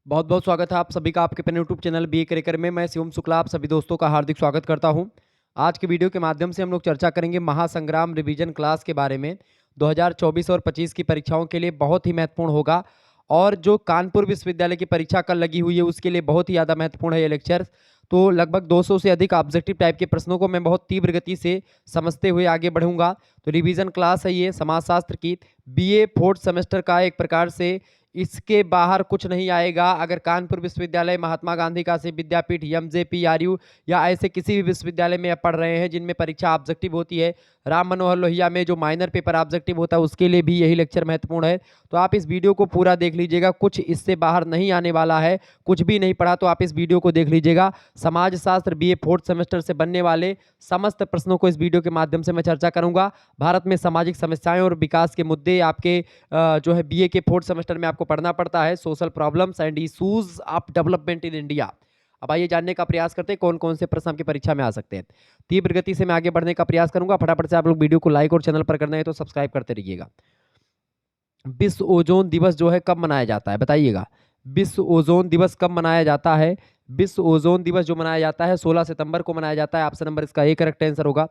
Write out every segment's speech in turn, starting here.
बहुत बहुत स्वागत है आप सभी का आपके अपने यूट्यूब चैनल बीए करियर में। मैं शिवम शुक्ला आप सभी दोस्तों का हार्दिक स्वागत करता हूं। आज के वीडियो के माध्यम से हम लोग चर्चा करेंगे महासंग्राम रिवीजन क्लास के बारे में। 2024 और 25 की परीक्षाओं के लिए बहुत ही महत्वपूर्ण होगा और जो कानपुर विश्वविद्यालय की परीक्षा कल लगी हुई है उसके लिए बहुत ही ज़्यादा महत्वपूर्ण है ये लेक्चर। तो लगभग 200 से अधिक ऑब्जेक्टिव टाइप के प्रश्नों को मैं बहुत तीव्र गति से समझते हुए आगे बढ़ूंगा। तो रिवीजन क्लास है ये समाजशास्त्र की, बीए फोर्थ सेमेस्टर का एक प्रकार से इसके बाहर कुछ नहीं आएगा। अगर कानपुर विश्वविद्यालय, महात्मा गांधी काशी विद्यापीठ, एमजेपीआरयू या ऐसे किसी भी विश्वविद्यालय में आप पढ़ रहे हैं जिनमें परीक्षा ऑब्जेक्टिव होती है, राम मनोहर लोहिया में जो माइनर पेपर ऑब्जेक्टिव होता है उसके लिए भी यही लेक्चर महत्वपूर्ण है। तो आप इस वीडियो को पूरा देख लीजिएगा, कुछ इससे बाहर नहीं आने वाला है। कुछ भी नहीं पढ़ा तो आप इस वीडियो को देख लीजिएगा। समाजशास्त्र बीए फोर्थ सेमेस्टर से बनने वाले समस्त प्रश्नों को इस वीडियो के माध्यम से मैं चर्चा करूंगा। भारत में सामाजिक समस्याएं और विकास के मुद्दे आपके जो है बीए के फोर्थ सेमेस्टर में आपको पढ़ना पड़ता है। Social problems and issues of development in India. अब आइए जानने का प्रयास करते हैं कौन कौन से प्रश्न आपकी परीक्षा में आ सकते हैं। तीव्र गति से मैं आगे बढ़ने का प्रयास करूंगा। फटाफट से आप लोग वीडियो को लाइक और चैनल पर करना है तो सब्सक्राइब करते रहिएगा। विश्व ओजोन दिवस जो है कब मनाया जाता है बताइएगा। विश्व ओजोन दिवस कब मनाया जाता है? विश्व ओजोन दिवस जो मनाया जाता है 16 सितंबर को मनाया जाता है। ऑप्शन नंबर इसका ए करेक्ट आंसर होगा।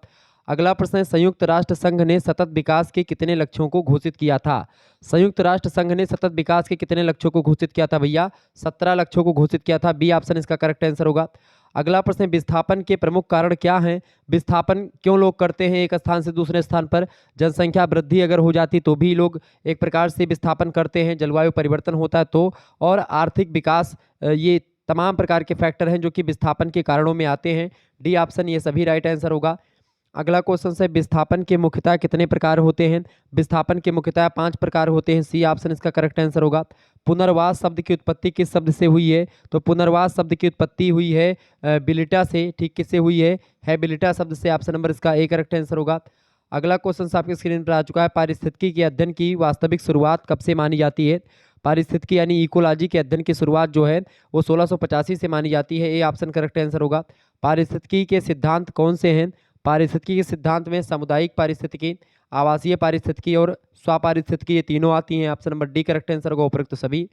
अगला प्रश्न है, संयुक्त राष्ट्र संघ ने सतत विकास के कितने लक्ष्यों को घोषित किया था? संयुक्त राष्ट्र संघ ने सतत विकास के कितने लक्ष्यों को घोषित किया था भैया? 17 लक्ष्यों को घोषित किया था। बी ऑप्शन इसका करेक्ट आंसर होगा। अगला प्रश्न है, विस्थापन के प्रमुख कारण क्या हैं? विस्थापन क्यों लोग करते हैं एक स्थान से दूसरे स्थान पर? जनसंख्या वृद्धि अगर हो जाती तो भी लोग एक प्रकार से विस्थापन करते हैं, जलवायु परिवर्तन होता है तो, और आर्थिक विकास, ये तमाम प्रकार के फैक्टर हैं जो कि विस्थापन के कारणों में आते हैं। डी ऑप्शन ये सभी राइट आंसर होगा। अगला क्वेश्चन है, विस्थापन के मुख्यतः कितने प्रकार होते हैं? विस्थापन के मुख्यतः 5 प्रकार होते हैं। सी ऑप्शन इसका करेक्ट आंसर होगा। पुनर्वास शब्द की उत्पत्ति किस शब्द से हुई है? तो पुनर्वास शब्द की उत्पत्ति हुई है बिलिटा से। ठीक, किससे हुई है बिलिटा शब्द से। ऑप्शन नंबर इसका ए करेक्ट आंसर होगा। अगला क्वेश्चन आपकी स्क्रीन पर आ चुका है, पारिस्थितिकी के अध्ययन की वास्तविक शुरुआत कब से मानी जाती है? पारिस्थितिकी यानी इकोलॉजी के अध्ययन की शुरुआत जो है वो 1685 से मानी जाती है। ए ऑप्शन करेक्ट आंसर होगा। पारिस्थितिकी के सिद्धांत कौन से हैं? पारिस्थितिकी के सिद्धांत में सामुदायिक पारिस्थितिकी, आवासीय पारिस्थितिकी और स्वपारिस्थितिकी, ये तीनों आती हैं। Option number D correct answer होगा उपरोक्त सभी।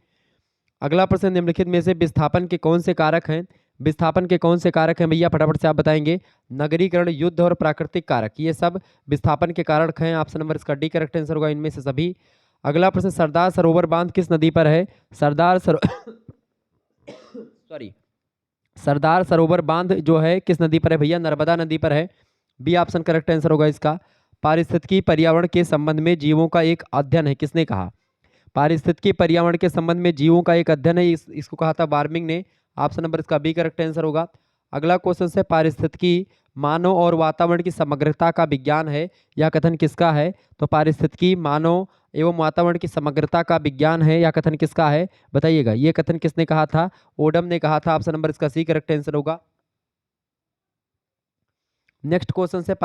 अगला प्रश्न, निम्नलिखित में से विस्थापन के कौन से कारक हैं? विस्थापन के कौन से कारक हैं भैया? फटाफट से आप बताएंगे। नगरीकरण, युद्ध और प्राकृतिक कारक, ये सब विस्थापन के कारक हैं। ऑप्शन नंबर इसका डी करेक्ट आंसर होगा इनमें से सभी। अगला प्रश्न, सरदार सरोवर बांध किस नदी पर है? सरदार सरो सॉरी सरदार सरोवर बांध जो है किस नदी पर है भैया? नर्मदा नदी पर है। बी ऑप्शन करेक्ट आंसर होगा इसका। पारिस्थितिकी पर्यावरण के संबंध में जीवों का एक अध्ययन है, किसने कहा? पारिस्थितिकी पर्यावरण के संबंध में जीवों का एक अध्ययन है, इसको कहा था वार्मिंग ने। ऑप्शन नंबर इसका बी करेक्ट आंसर होगा। अगला क्वेश्चन है, पारिस्थितिकी मानव और वातावरण की समग्रता का विज्ञान है, यह कथन किसका है? तो पारिस्थितिकी मानव एवं वातावरण की समग्रता का विज्ञान है, यह कथन किसका है बताइएगा। ये कथन किसने कहा था? ओडम ने कहा था। ऑप्शन नंबर इसका सी करेक्ट आंसर होगा। नेक्स्ट क्वेश्चन है,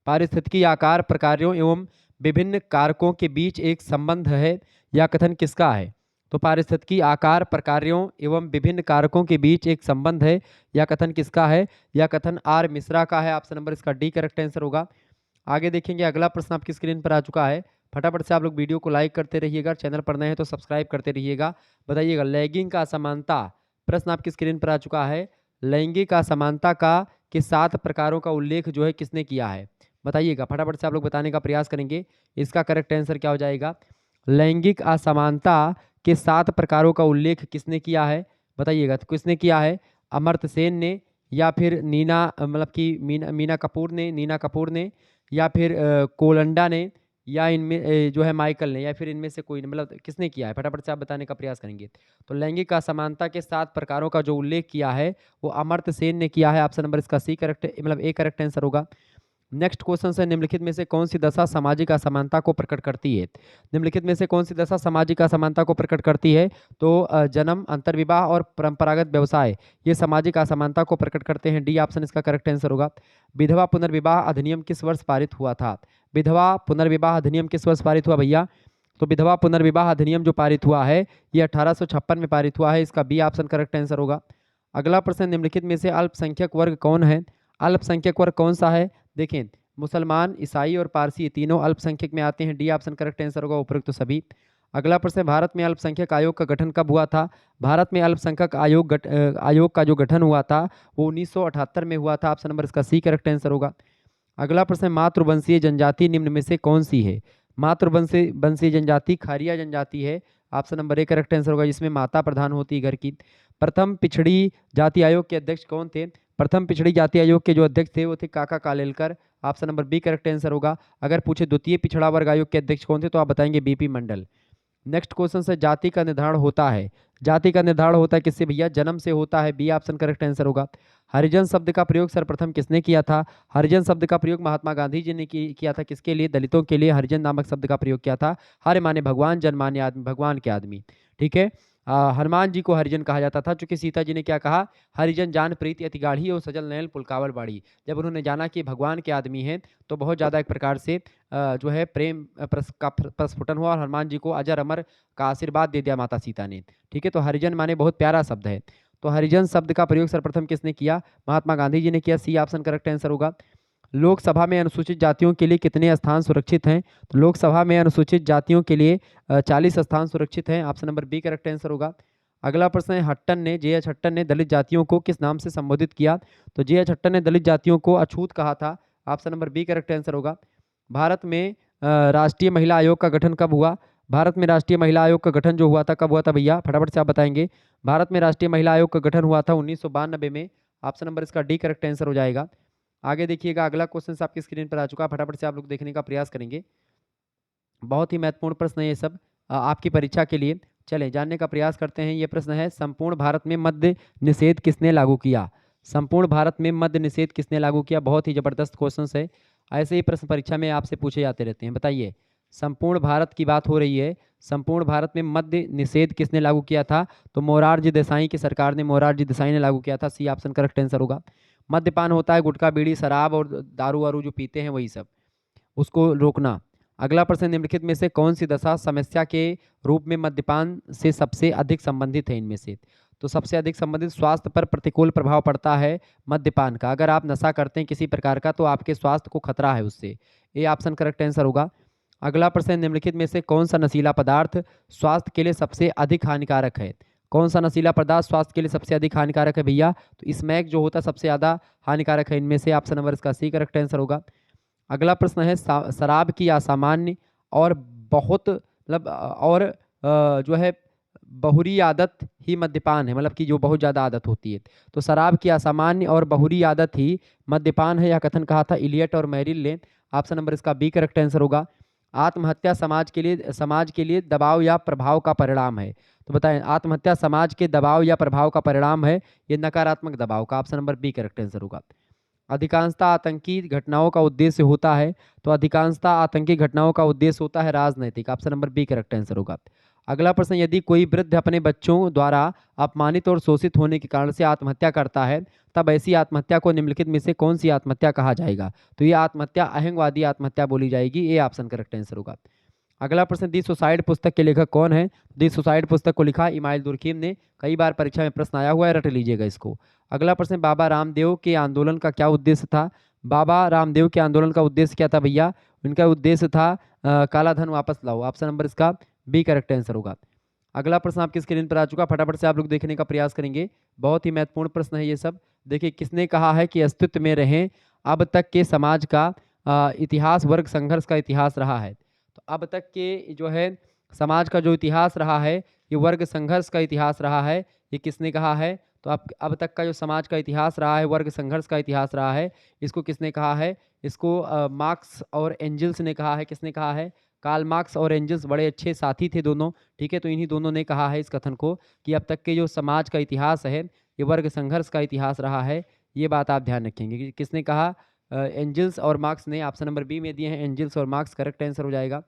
पारिस्थितिकी आकार प्रकारों एवं विभिन्न कारकों के बीच एक संबंध है, यह कथन किसका है? तो पारिस्थितिकी आकार प्रकारों एवं विभिन्न कारकों के बीच एक संबंध है, यह कथन किसका है? यह कथन आर मिश्रा का है। ऑप्शन नंबर इसका डी करेक्ट आंसर होगा। आगे देखेंगे, अगला प्रश्न आपकी स्क्रीन पर आ चुका है। फटाफट से आप लोग वीडियो को लाइक करते रहिएगा, चैनल पर नए हैं तो सब्सक्राइब करते रहिएगा। बताइएगा, लैंगिक असमानता, प्रश्न आपकी स्क्रीन पर आ चुका है। लैंगिक असमानता का के 7 प्रकारों का उल्लेख जो है किसने किया है बताइएगा। फटाफट से आप लोग बताने का प्रयास करेंगे। इसका करेक्ट आंसर क्या हो जाएगा? लैंगिक असमानता के 7 प्रकारों का उल्लेख किसने किया है बताइएगा। तो किसने किया है? अमर्त्य सेन ने, या फिर नीना मतलब कि नीना कपूर ने, या फिर कोलंडा ने, या इनमें जो है माइकल ने, या फिर इनमें से कोई, मतलब किसने किया है? फटाफट से आप बताने का प्रयास करेंगे। तो लैंगिक असमानता के 7 प्रकारों का जो उल्लेख किया है वो अमर्त्य सेन ने किया है। ऑप्शन नंबर इसका सी करेक्ट, मतलब ए करेक्ट आंसर होगा। नेक्स्ट क्वेश्चन है, निम्नलिखित में से कौन सी दशा सामाजिक असमानता को प्रकट करती है? निम्नलिखित में से कौन सी दशा सामाजिक असमानता को प्रकट करती है? तो जन्म, अंतर्विवाह और परंपरागत व्यवसाय, ये सामाजिक असमानता को प्रकट करते हैं। डी ऑप्शन इसका करेक्ट आंसर होगा। विधवा पुनर्विवाह अधिनियम किस वर्ष पारित हुआ था? विधवा पुनर्विवाह अधिनियम किस वर्ष पारित हुआ भैया? तो विधवा पुनर्विवाह अधिनियम जो पारित हुआ है ये 1856 में पारित हुआ है। इसका बी ऑप्शन करेक्ट आंसर होगा। अगला प्रश्न, निम्नलिखित में से अल्पसंख्यक वर्ग कौन है? अल्पसंख्यक वर्ग कौन सा है? देखें, मुसलमान, ईसाई और पारसी, तीनों अल्पसंख्यक में आते हैं। डी ऑप्शन करेक्ट आंसर होगा उपरोक्त सभी। अगला प्रश्न है, भारत में अल्पसंख्यक आयोग का गठन कब हुआ था? भारत में अल्पसंख्यक आयोग का जो गठन हुआ था वो 1978 में हुआ था। ऑप्शन नंबर इसका सी करेक्ट आंसर होगा। अगला प्रश्न है, मातृवंशीय जनजाति निम्न में से कौन सी है? मातृवंशीय वंशीय जनजाति खारिया जनजाति है। Option number A correct answer होगा, जिसमें माता प्रधान होती है घर की। प्रथम पिछड़ी जाति आयोग के अध्यक्ष कौन थे? प्रथम पिछड़ी जाति आयोग के जो अध्यक्ष थे वो थे Kaka Kalelkar. Option number B correct answer होगा। अगर पूछे द्वितीय पिछड़ा वर्ग आयोग के अध्यक्ष कौन थे तो आप बताएंगे बीपी मंडल। नेक्स्ट क्वेश्चन से, जाति का निर्धारण होता है, जाति का निर्धारण होता है किससे भैया? जन्म से होता है। बी ऑप्शन करेक्ट आंसर होगा। हरिजन शब्द का प्रयोग सर्वप्रथम किसने किया था? हरिजन शब्द का प्रयोग महात्मा गांधी जी ने किया था। किसके लिए? दलितों के लिए हरिजन नामक शब्द का प्रयोग किया था। हर माने भगवान, जन माने आदमी, भगवान के आदमी। ठीक है, हनुमान जी को हरिजन कहा जाता था, चूंकि सीता जी ने क्या कहा? हरिजन जान प्रीति अति गाढ़ी और सजल नयन पुलकावल बाड़ी। जब उन्होंने जाना कि भगवान के आदमी हैं तो बहुत ज़्यादा एक प्रकार से जो है प्रेम का प्रस्फुटन हुआ और हनुमान जी को अजर अमर का आशीर्वाद दे दिया माता सीता ने। ठीक है, तो हरिजन माने बहुत प्यारा शब्द है। तो हरिजन शब्द का प्रयोग सर्वप्रथम किसने किया? महात्मा गांधी जी ने किया। सी ऑप्शन करेक्ट आंसर होगा। लोकसभा में अनुसूचित जातियों के लिए कितने स्थान सुरक्षित हैं? तो लोकसभा में अनुसूचित जातियों के लिए 40 स्थान सुरक्षित हैं। Option number B correct answer होगा। अगला प्रश्न है, हट्टन ने जे एच हट्टन ने दलित जातियों को किस नाम से संबोधित किया? तो जे एच हट्टन ने दलित जातियों को अछूत कहा था। Option number B correct answer होगा। भारत में राष्ट्रीय महिला आयोग का गठन कब हुआ? भारत में राष्ट्रीय महिला आयोग का गठन जो हुआ था कब हुआ था भैया? फटाफट से आप बताएंगे। भारत में राष्ट्रीय महिला आयोग का गठन हुआ था 1992 में। ऑप्शन नंबर इसका डी करेक्ट आंसर हो जाएगा। आगे देखिएगा, अगला क्वेश्चन आपकी स्क्रीन पर आ चुका है, फटाफट से आप लोग देखने का प्रयास करेंगे। बहुत ही महत्वपूर्ण प्रश्न है ये सब आपकी परीक्षा के लिए। चलें जानने का प्रयास करते हैं। ये प्रश्न है, संपूर्ण भारत में मद्य निषेध किसने लागू किया? संपूर्ण भारत में मद्य निषेध किसने लागू किया? बहुत ही जबरदस्त क्वेश्चन है। ऐसे ही प्रश्न परीक्षा में आपसे पूछे जाते रहते हैं। बताइए, संपूर्ण भारत की बात हो रही है, संपूर्ण भारत में मद्य निषेध किसने लागू किया था? तो मोरारजी देसाई की सरकार ने, मोरारजी देसाई ने लागू किया था। सी ऑप्शन करेक्ट आंसर होगा। मद्यपान होता है गुटखा बीड़ी शराब और दारू वारू जो पीते हैं वही सब, उसको रोकना। अगला प्रश्न, निम्नलिखित में से कौन सी दशा समस्या के रूप में मद्यपान से सबसे अधिक संबंधित है? इनमें से तो सबसे अधिक संबंधित स्वास्थ्य पर प्रतिकूल प्रभाव पड़ता है मद्यपान का। अगर आप नशा करते हैं किसी प्रकार का तो आपके स्वास्थ्य को खतरा है उससे। ये ऑप्शन करेक्ट आंसर होगा। अगला प्रश्न, निम्नलिखित में से कौन सा नशीला पदार्थ स्वास्थ्य के लिए सबसे अधिक हानिकारक है? कौन सा नशीला पदार्थ स्वास्थ्य के लिए सबसे अधिक हानिकारक है भैया? तो स्मैक जो होता है सबसे ज़्यादा हानिकारक है इनमें से। ऑप्शन नंबर इसका सी करेक्ट आंसर होगा। अगला प्रश्न है, शराब की असामान्य और बहुत मतलब जो है बहुरी आदत ही मद्यपान है, मतलब कि जो बहुत ज़्यादा आदत होती है। तो शराब की असामान्य और बहुरी आदत ही मद्यपान है, यह कथन कहा था इलियट और मैरिल ने। ऑप्शन नंबर इसका बी करेक्ट आंसर होगा। आत्महत्या समाज के लिए दबाव या प्रभाव का परिणाम है। तो बताएं, आत्महत्या समाज के दबाव या प्रभाव का परिणाम है, ये नकारात्मक दबाव का। Option number B correct answer होगा। अधिकांशतः आतंकी घटनाओं का उद्देश्य होता है, तो अधिकांशतः आतंकी घटनाओं का उद्देश्य होता है राजनैतिक। Option number B correct answer होगा। अगला प्रश्न, यदि कोई वृद्ध अपने बच्चों द्वारा अपमानित और शोषित होने के कारण से आत्महत्या करता है तब ऐसी आत्महत्या को निम्नलिखित में से कौन सी आत्महत्या कहा जाएगा? तो ये आत्महत्या अहंगवादी आत्महत्या बोली जाएगी। ये ऑप्शन करेक्ट आंसर होगा। अगला प्रश्न, दी सुसाइड पुस्तक के लेखक कौन है? दी सुसाइड पुस्तक को लिखा इमाइल दुर्खीम ने। कई बार परीक्षा में प्रश्न आया हुआ है, रट लीजिएगा इसको। अगला प्रश्न, बाबा रामदेव के आंदोलन का क्या उद्देश्य था? बाबा रामदेव के आंदोलन का उद्देश्य क्या था भैया? उनका उद्देश्य था काला धन वापस लाओ। ऑप्शन नंबर इसका बी करेक्ट आंसर होगा। अगला प्रश्न आपकी स्क्रीन पर आ चुका, फटाफट से आप लोग देखने का प्रयास करेंगे। बहुत ही महत्वपूर्ण प्रश्न है ये सब। देखिए, किसने कहा है कि अस्तित्व में रहें अब तक के समाज का इतिहास वर्ग संघर्ष का इतिहास रहा है? तो अब तक के जो है समाज का जो इतिहास रहा है ये वर्ग संघर्ष का इतिहास रहा है। ये किसने कहा है? तो अब तक का जो समाज का इतिहास रहा है वर्ग संघर्ष का इतिहास रहा है, इसको किसने कहा है? इसको मार्क्स और एंजल्स ने कहा है। किसने कहा है? कार्ल मार्क्स और एंजल्स बड़े अच्छे साथी थे दोनों। ठीक है, तो इन्हीं दोनों ने कहा है इस कथन को कि अब तक के जो समाज का इतिहास है ये वर्ग संघर्ष का इतिहास रहा है। ये बात आप ध्यान रखेंगे कि किसने कहा? एंजल्स और मार्क्स ने। ऑप्शन नंबर बी में दिए हैं एंजल्स और मार्क्स, करेक्ट आंसर हो जाएगा।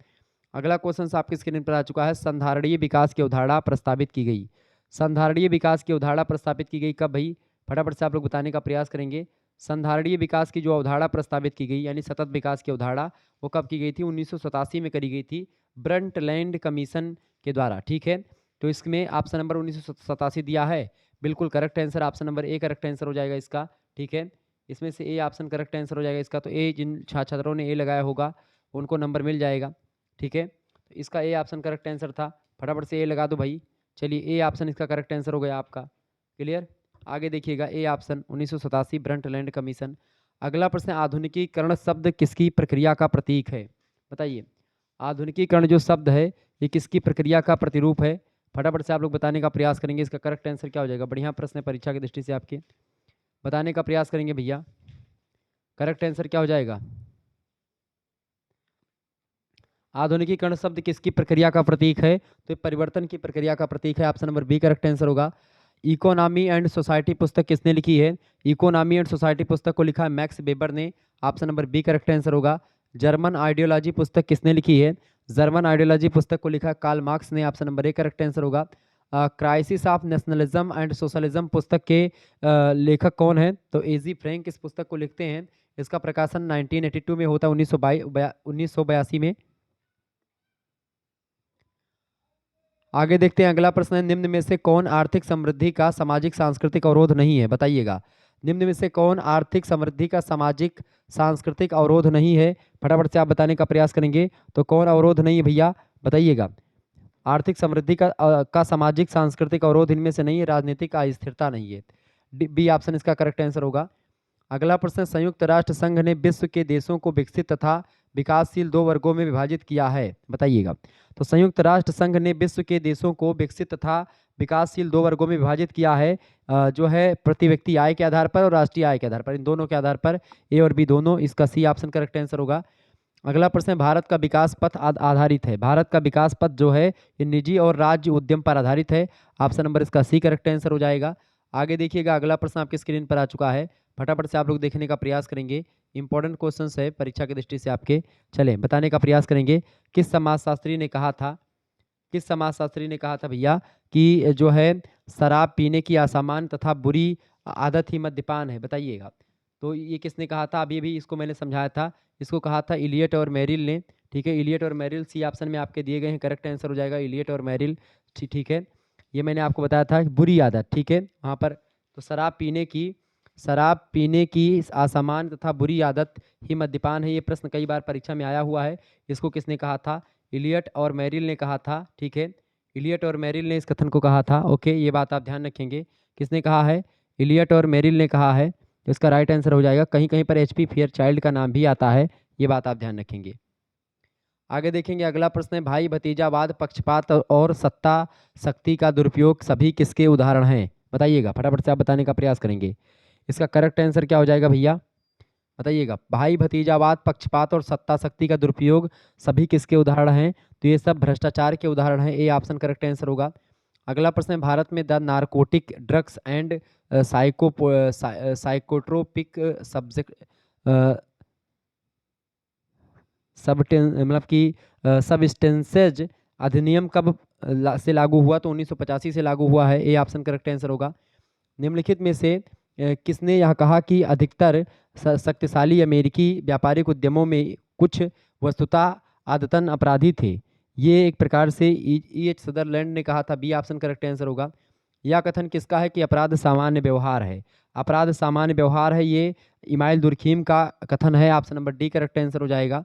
अगला क्वेश्चन आपकी स्क्रीन पर आ चुका है, संधारणीय विकास की अवधारणा प्रस्तावित की गई। संधारणीय विकास की अवधारणा प्रस्तावित की गई कब भाई? फटाफट से आप लोग बताने का प्रयास करेंगे। संधारणीय विकास की जो अवधारणा प्रस्तावित की गई यानी सतत विकास की अवधारणा, वो कब की गई थी? 1987 में करी गई थी ब्रंटलैंड कमीशन के द्वारा। ठीक है, तो इसमें ऑप्शन नंबर 1987 दिया है, बिल्कुल correct answer. Option number A correct answer हो जाएगा इसका। ठीक है, इसमें से ए ऑप्शन करेक्ट आंसर हो जाएगा इसका। तो ए जिन छात्रों ने ए लगाया होगा उनको नंबर मिल जाएगा। ठीक है, तो इसका ए ऑप्शन करेक्ट आंसर था। फटाफट से ए लगा दो भाई। चलिए ए ऑप्शन इसका करेक्ट आंसर हो गया आपका। क्लियर। आगे देखिएगा ए ऑप्शन 1987 ब्रंटलैंड कमीशन। अगला प्रश्न, आधुनिकीकरण शब्द किसकी प्रक्रिया का प्रतीक है? बताइए, आधुनिकीकरण जो शब्द है ये किसकी प्रक्रिया का प्रतिरूप है? फटाफट से आप लोग बताने का प्रयास करेंगे, इसका करेक्ट आंसर क्या हो जाएगा। बढ़िया प्रश्न है परीक्षा की दृष्टि से आपके, बताने का प्रयास करेंगे भैया, करेक्ट आंसर क्या हो जाएगा। आधुनिकीकरण शब्द किसकी प्रक्रिया का प्रतीक है? तो परिवर्तन की प्रक्रिया का प्रतीक है। Option number B correct answer होगा। इकोनॉमी एंड सोसाइटी पुस्तक किसने लिखी है? इकोनॉमी एंड सोसाइटी पुस्तक को लिखा है मैक्स वेबर ने। Option number B correct answer होगा। जर्मन आइडियोलॉजी पुस्तक किसने लिखी है? जर्मन आइडियोलॉजी पुस्तक को लिखा है कार्ल मार्क्स ने। Option number A correct answer होगा। Crisis of Nationalism and Socialism पुस्तक के लेखक कौन है? तो एजी फ्रैंक इस पुस्तक को लिखते हैं। इसका प्रकाशन 1982 में होता है, 1982 में। आगे देखते हैं, अगला प्रश्न है, निम्न में से कौन आर्थिक समृद्धि का सामाजिक सांस्कृतिक अवरोध नहीं है? बताइएगा, निम्न में से कौन आर्थिक समृद्धि का सामाजिक सांस्कृतिक अवरोध नहीं है? फटाफट से आप बताने का प्रयास करेंगे। तो कौन अवरोध नहीं है भैया, बताइएगा। आर्थिक समृद्धि का सामाजिक सांस्कृतिक अवरोध इनमें से नहीं है, राजनीतिक अस्थिरता नहीं है। बी ऑप्शन इसका करेक्ट आंसर होगा। अगला प्रश्न, संयुक्त राष्ट्र संघ ने विश्व के देशों को विकसित तथा विकासशील दो वर्गों में विभाजित किया है? बताइएगा। तो संयुक्त राष्ट्र संघ ने विश्व के देशों को विकसित तथा विकासशील दो वर्गों में विभाजित किया है, जो है प्रति व्यक्ति आय के आधार पर और राष्ट्रीय आय के आधार पर, इन दोनों के आधार पर, ए और बी दोनों। इसका सी ऑप्शन करेक्ट आंसर होगा। अगला प्रश्न, भारत का विकास पथ आधारित है। भारत का विकास पथ जो है ये निजी और राज्य उद्यम पर आधारित है। ऑप्शन नंबर इसका सी करेक्ट आंसर हो जाएगा। आगे देखिएगा, अगला प्रश्न आपकी स्क्रीन पर आ चुका है, फटाफट से आप लोग देखने का प्रयास करेंगे। इंपॉर्टेंट क्वेश्चंस है परीक्षा की दृष्टि से आपके। चलें बताने का प्रयास करेंगे। किस समाजशास्त्री ने कहा था, किस समाजशास्त्री ने कहा था भैया कि जो है शराब पीने की असामान्य तथा बुरी आदत ही मद्यपान है? बताइएगा। तो ये किसने कहा था? अभी भी इसको मैंने समझाया था। इसको कहा था इलियट और मेरिल ने। ठीक है, इलियट और मेरिल सी ऑप्शन में आपके दिए गए हैं, करेक्ट आंसर हो जाएगा इलियट और मेरिल। ठीक है, ये मैंने आपको बताया था बुरी आदत। ठीक है, वहाँ पर तो शराब पीने की असामान्य तथा बुरी आदत ही मद्यपान है। ये प्रश्न कई बार परीक्षा में आया हुआ है। इसको किसने कहा था? इलियट और मेरिल ने कहा था। ठीक है, इलियट और मेरिल ने इस कथन को कहा था। ओके, ये बात आप ध्यान रखेंगे, किसने कहा है? इलियट और मेरिल ने कहा है। तो इसका राइट आंसर हो जाएगा। कहीं कहीं पर एचपी फेयरचाइल्ड का नाम भी आता है, ये बात आप ध्यान रखेंगे। आगे देखेंगे, अगला प्रश्न है, भाई भतीजावाद, पक्षपात और सत्ता शक्ति का दुरुपयोग सभी किसके उदाहरण हैं? बताइएगा, फटाफट से आप बताने का प्रयास करेंगे। इसका करेक्ट आंसर क्या हो जाएगा भैया, बताइएगा। भाई भतीजावाद, पक्षपात और सत्ता शक्ति का दुरुपयोग सभी किसके उदाहरण हैं? तो ये सब भ्रष्टाचार के उदाहरण हैं, ए ऑप्शन करेक्ट आंसर होगा। अगला प्रश्न है, भारत में the narcotic Drugs and psychotropic subject मतलब कि सबस्टेंसेज अधिनियम कब से लागू हुआ? तो 1985 से लागू हुआ है, ए ऑप्शन करेक्ट आंसर होगा। निम्नलिखित में से किसने यह कहा कि अधिकतर शक्तिशाली अमेरिकी व्यापारिक उद्यमों में कुछ वस्तुतः आदतन अपराधी थे? ये एक प्रकार से एच सदरलैंड ने कहा था, बी ऑप्शन करेक्ट आंसर होगा। यह कथन किसका है कि अपराध सामान्य व्यवहार है? अपराध सामान्य व्यवहार है, ये इमाइल दुर्खीम का कथन है। Option number D correct answer हो जाएगा।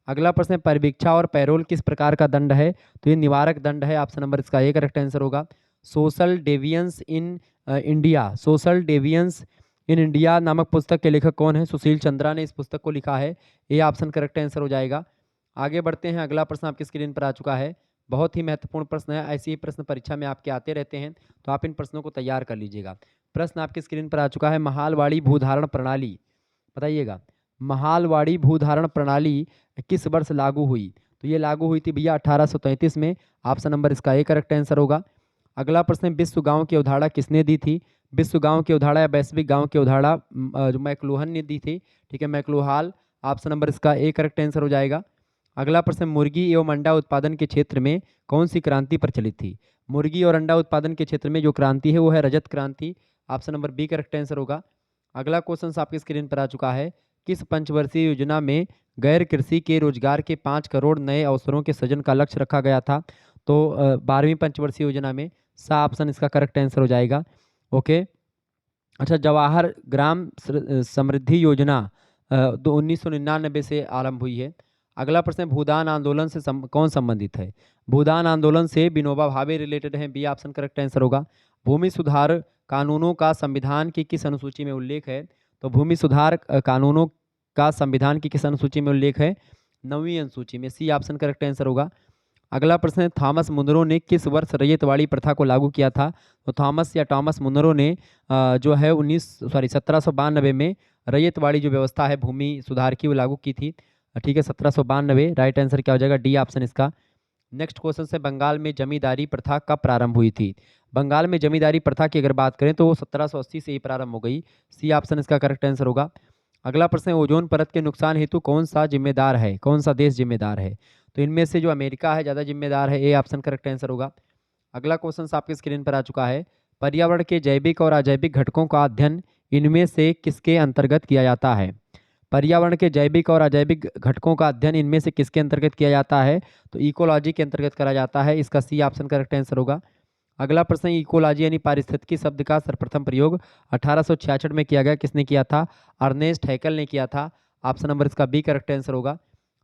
अगला प्रश्न है, परिवीक्षा और पैरोल किस प्रकार का दंड है? तो ये निवारक दंड है। ऑप्शन नंबर इसका ए करेक्ट आंसर होगा। Social deviance in India, social deviance in India नामक पुस्तक के लेखक कौन है? सुशील चंद्रा ने इस पुस्तक को लिखा है, ये ऑप्शन करेक्ट आंसर हो जाएगा। आगे बढ़ते हैं, अगला प्रश्न आपकी स्क्रीन पर आ चुका है, बहुत ही महत्वपूर्ण प्रश्न है। ऐसे ही प्रश्न परीक्षा में आपके आते रहते हैं, तो आप इन प्रश्नों को तैयार कर लीजिएगा। प्रश्न आपकी स्क्रीन पर आ चुका है, महालवाड़ी भूधारण प्रणाली, बताइएगा। महालवाड़ी भूधारण प्रणाली किस वर्ष लागू हुई? तो ये लागू हुई थी भैया 1833 में। ऑप्शन नंबर इसका ए करेक्ट आंसर होगा। अगला प्रश्न, विश्व गांव की अवधारणा किसने दी थी? विश्व गांव की अवधारणा या वैश्विक गांव की अवधारणा जो मैक्लूहन ने दी थी। ठीक है, मैक्लूहाल। ऑप्शन नंबर इसका ए करेक्ट आंसर हो जाएगा। अगला प्रश्न, मुर्गी एवं अंडा उत्पादन के क्षेत्र में कौन सी क्रांति प्रचलित थी? मुर्गी और अंडा उत्पादन के क्षेत्र में जो क्रांति है वो है रजत क्रांति। Option number B correct answer होगा। अगला क्वेश्चन आपकी स्क्रीन पर आ चुका है, किस पंचवर्षीय योजना में गैर कृषि के रोजगार के 5 करोड़ नए अवसरों के सृजन का लक्ष्य रखा गया था? तो 12वीं पंचवर्षीय योजना में, सा ऑप्शन इसका करेक्ट आंसर हो जाएगा। ओके, अच्छा, जवाहर ग्राम समृद्धि योजना 1999 से आरंभ हुई है। अगला प्रश्न है भूदान आंदोलन से कौन संबंधित है? भूदान आंदोलन से विनोबा भावे रिलेटेड हैं, बी ऑप्शन करेक्ट आंसर होगा। भूमि सुधार कानूनों का संविधान की किस अनुसूची में उल्लेख है? तो भूमि सुधार कानूनों का संविधान की किस अनुसूची में उल्लेख है? 9वीं अनुसूची में, सी ऑप्शन करेक्ट आंसर होगा। अगला प्रश्न है थॉमस मुनरो ने किस वर्ष रैयतवाड़ी प्रथा को लागू किया था? तो टॉमस मुनरो ने जो है 1792 में रैयतवाड़ी जो व्यवस्था है भूमि सुधार की वो लागू की थी। ठीक है, 1792। राइट आंसर क्या हो जाएगा? डी ऑप्शन इसका। नेक्स्ट क्वेश्चन से बंगाल में जमींदारी प्रथा कब प्रारंभ हुई थी? बंगाल में जमींदारी प्रथा की अगर बात करें तो वो 1780 से ही प्रारंभ हो गई। सी ऑप्शन इसका करेक्ट आंसर होगा। अगला प्रश्न है ओजोन परत के नुकसान हेतु कौन सा जिम्मेदार है, कौन सा देश जिम्मेदार है? तो इनमें से जो अमेरिका है ज़्यादा जिम्मेदार है, ए ऑप्शन करेक्ट आंसर होगा। अगला क्वेश्चन आपके स्क्रीन पर आ चुका है पर्यावरण के जैविक और अजैविक घटकों का अध्ययन इनमें से किसके अंतर्गत किया जाता है? पर्यावरण के जैविक और अजैविक घटकों का अध्ययन इनमें से किसके अंतर्गत किया जाता है? तो इकोलॉजी के अंतर्गत करा जाता है, इसका सी ऑप्शन करेक्ट आंसर होगा। अगला प्रश्न इकोलॉजी यानी पारिस्थितिकी शब्द का सर्वप्रथम प्रयोग 1866 में किया गया, किसने किया था? अर्नेस्ट हैकल ने किया था। ऑप्शन नंबर इसका बी करेक्ट आंसर होगा।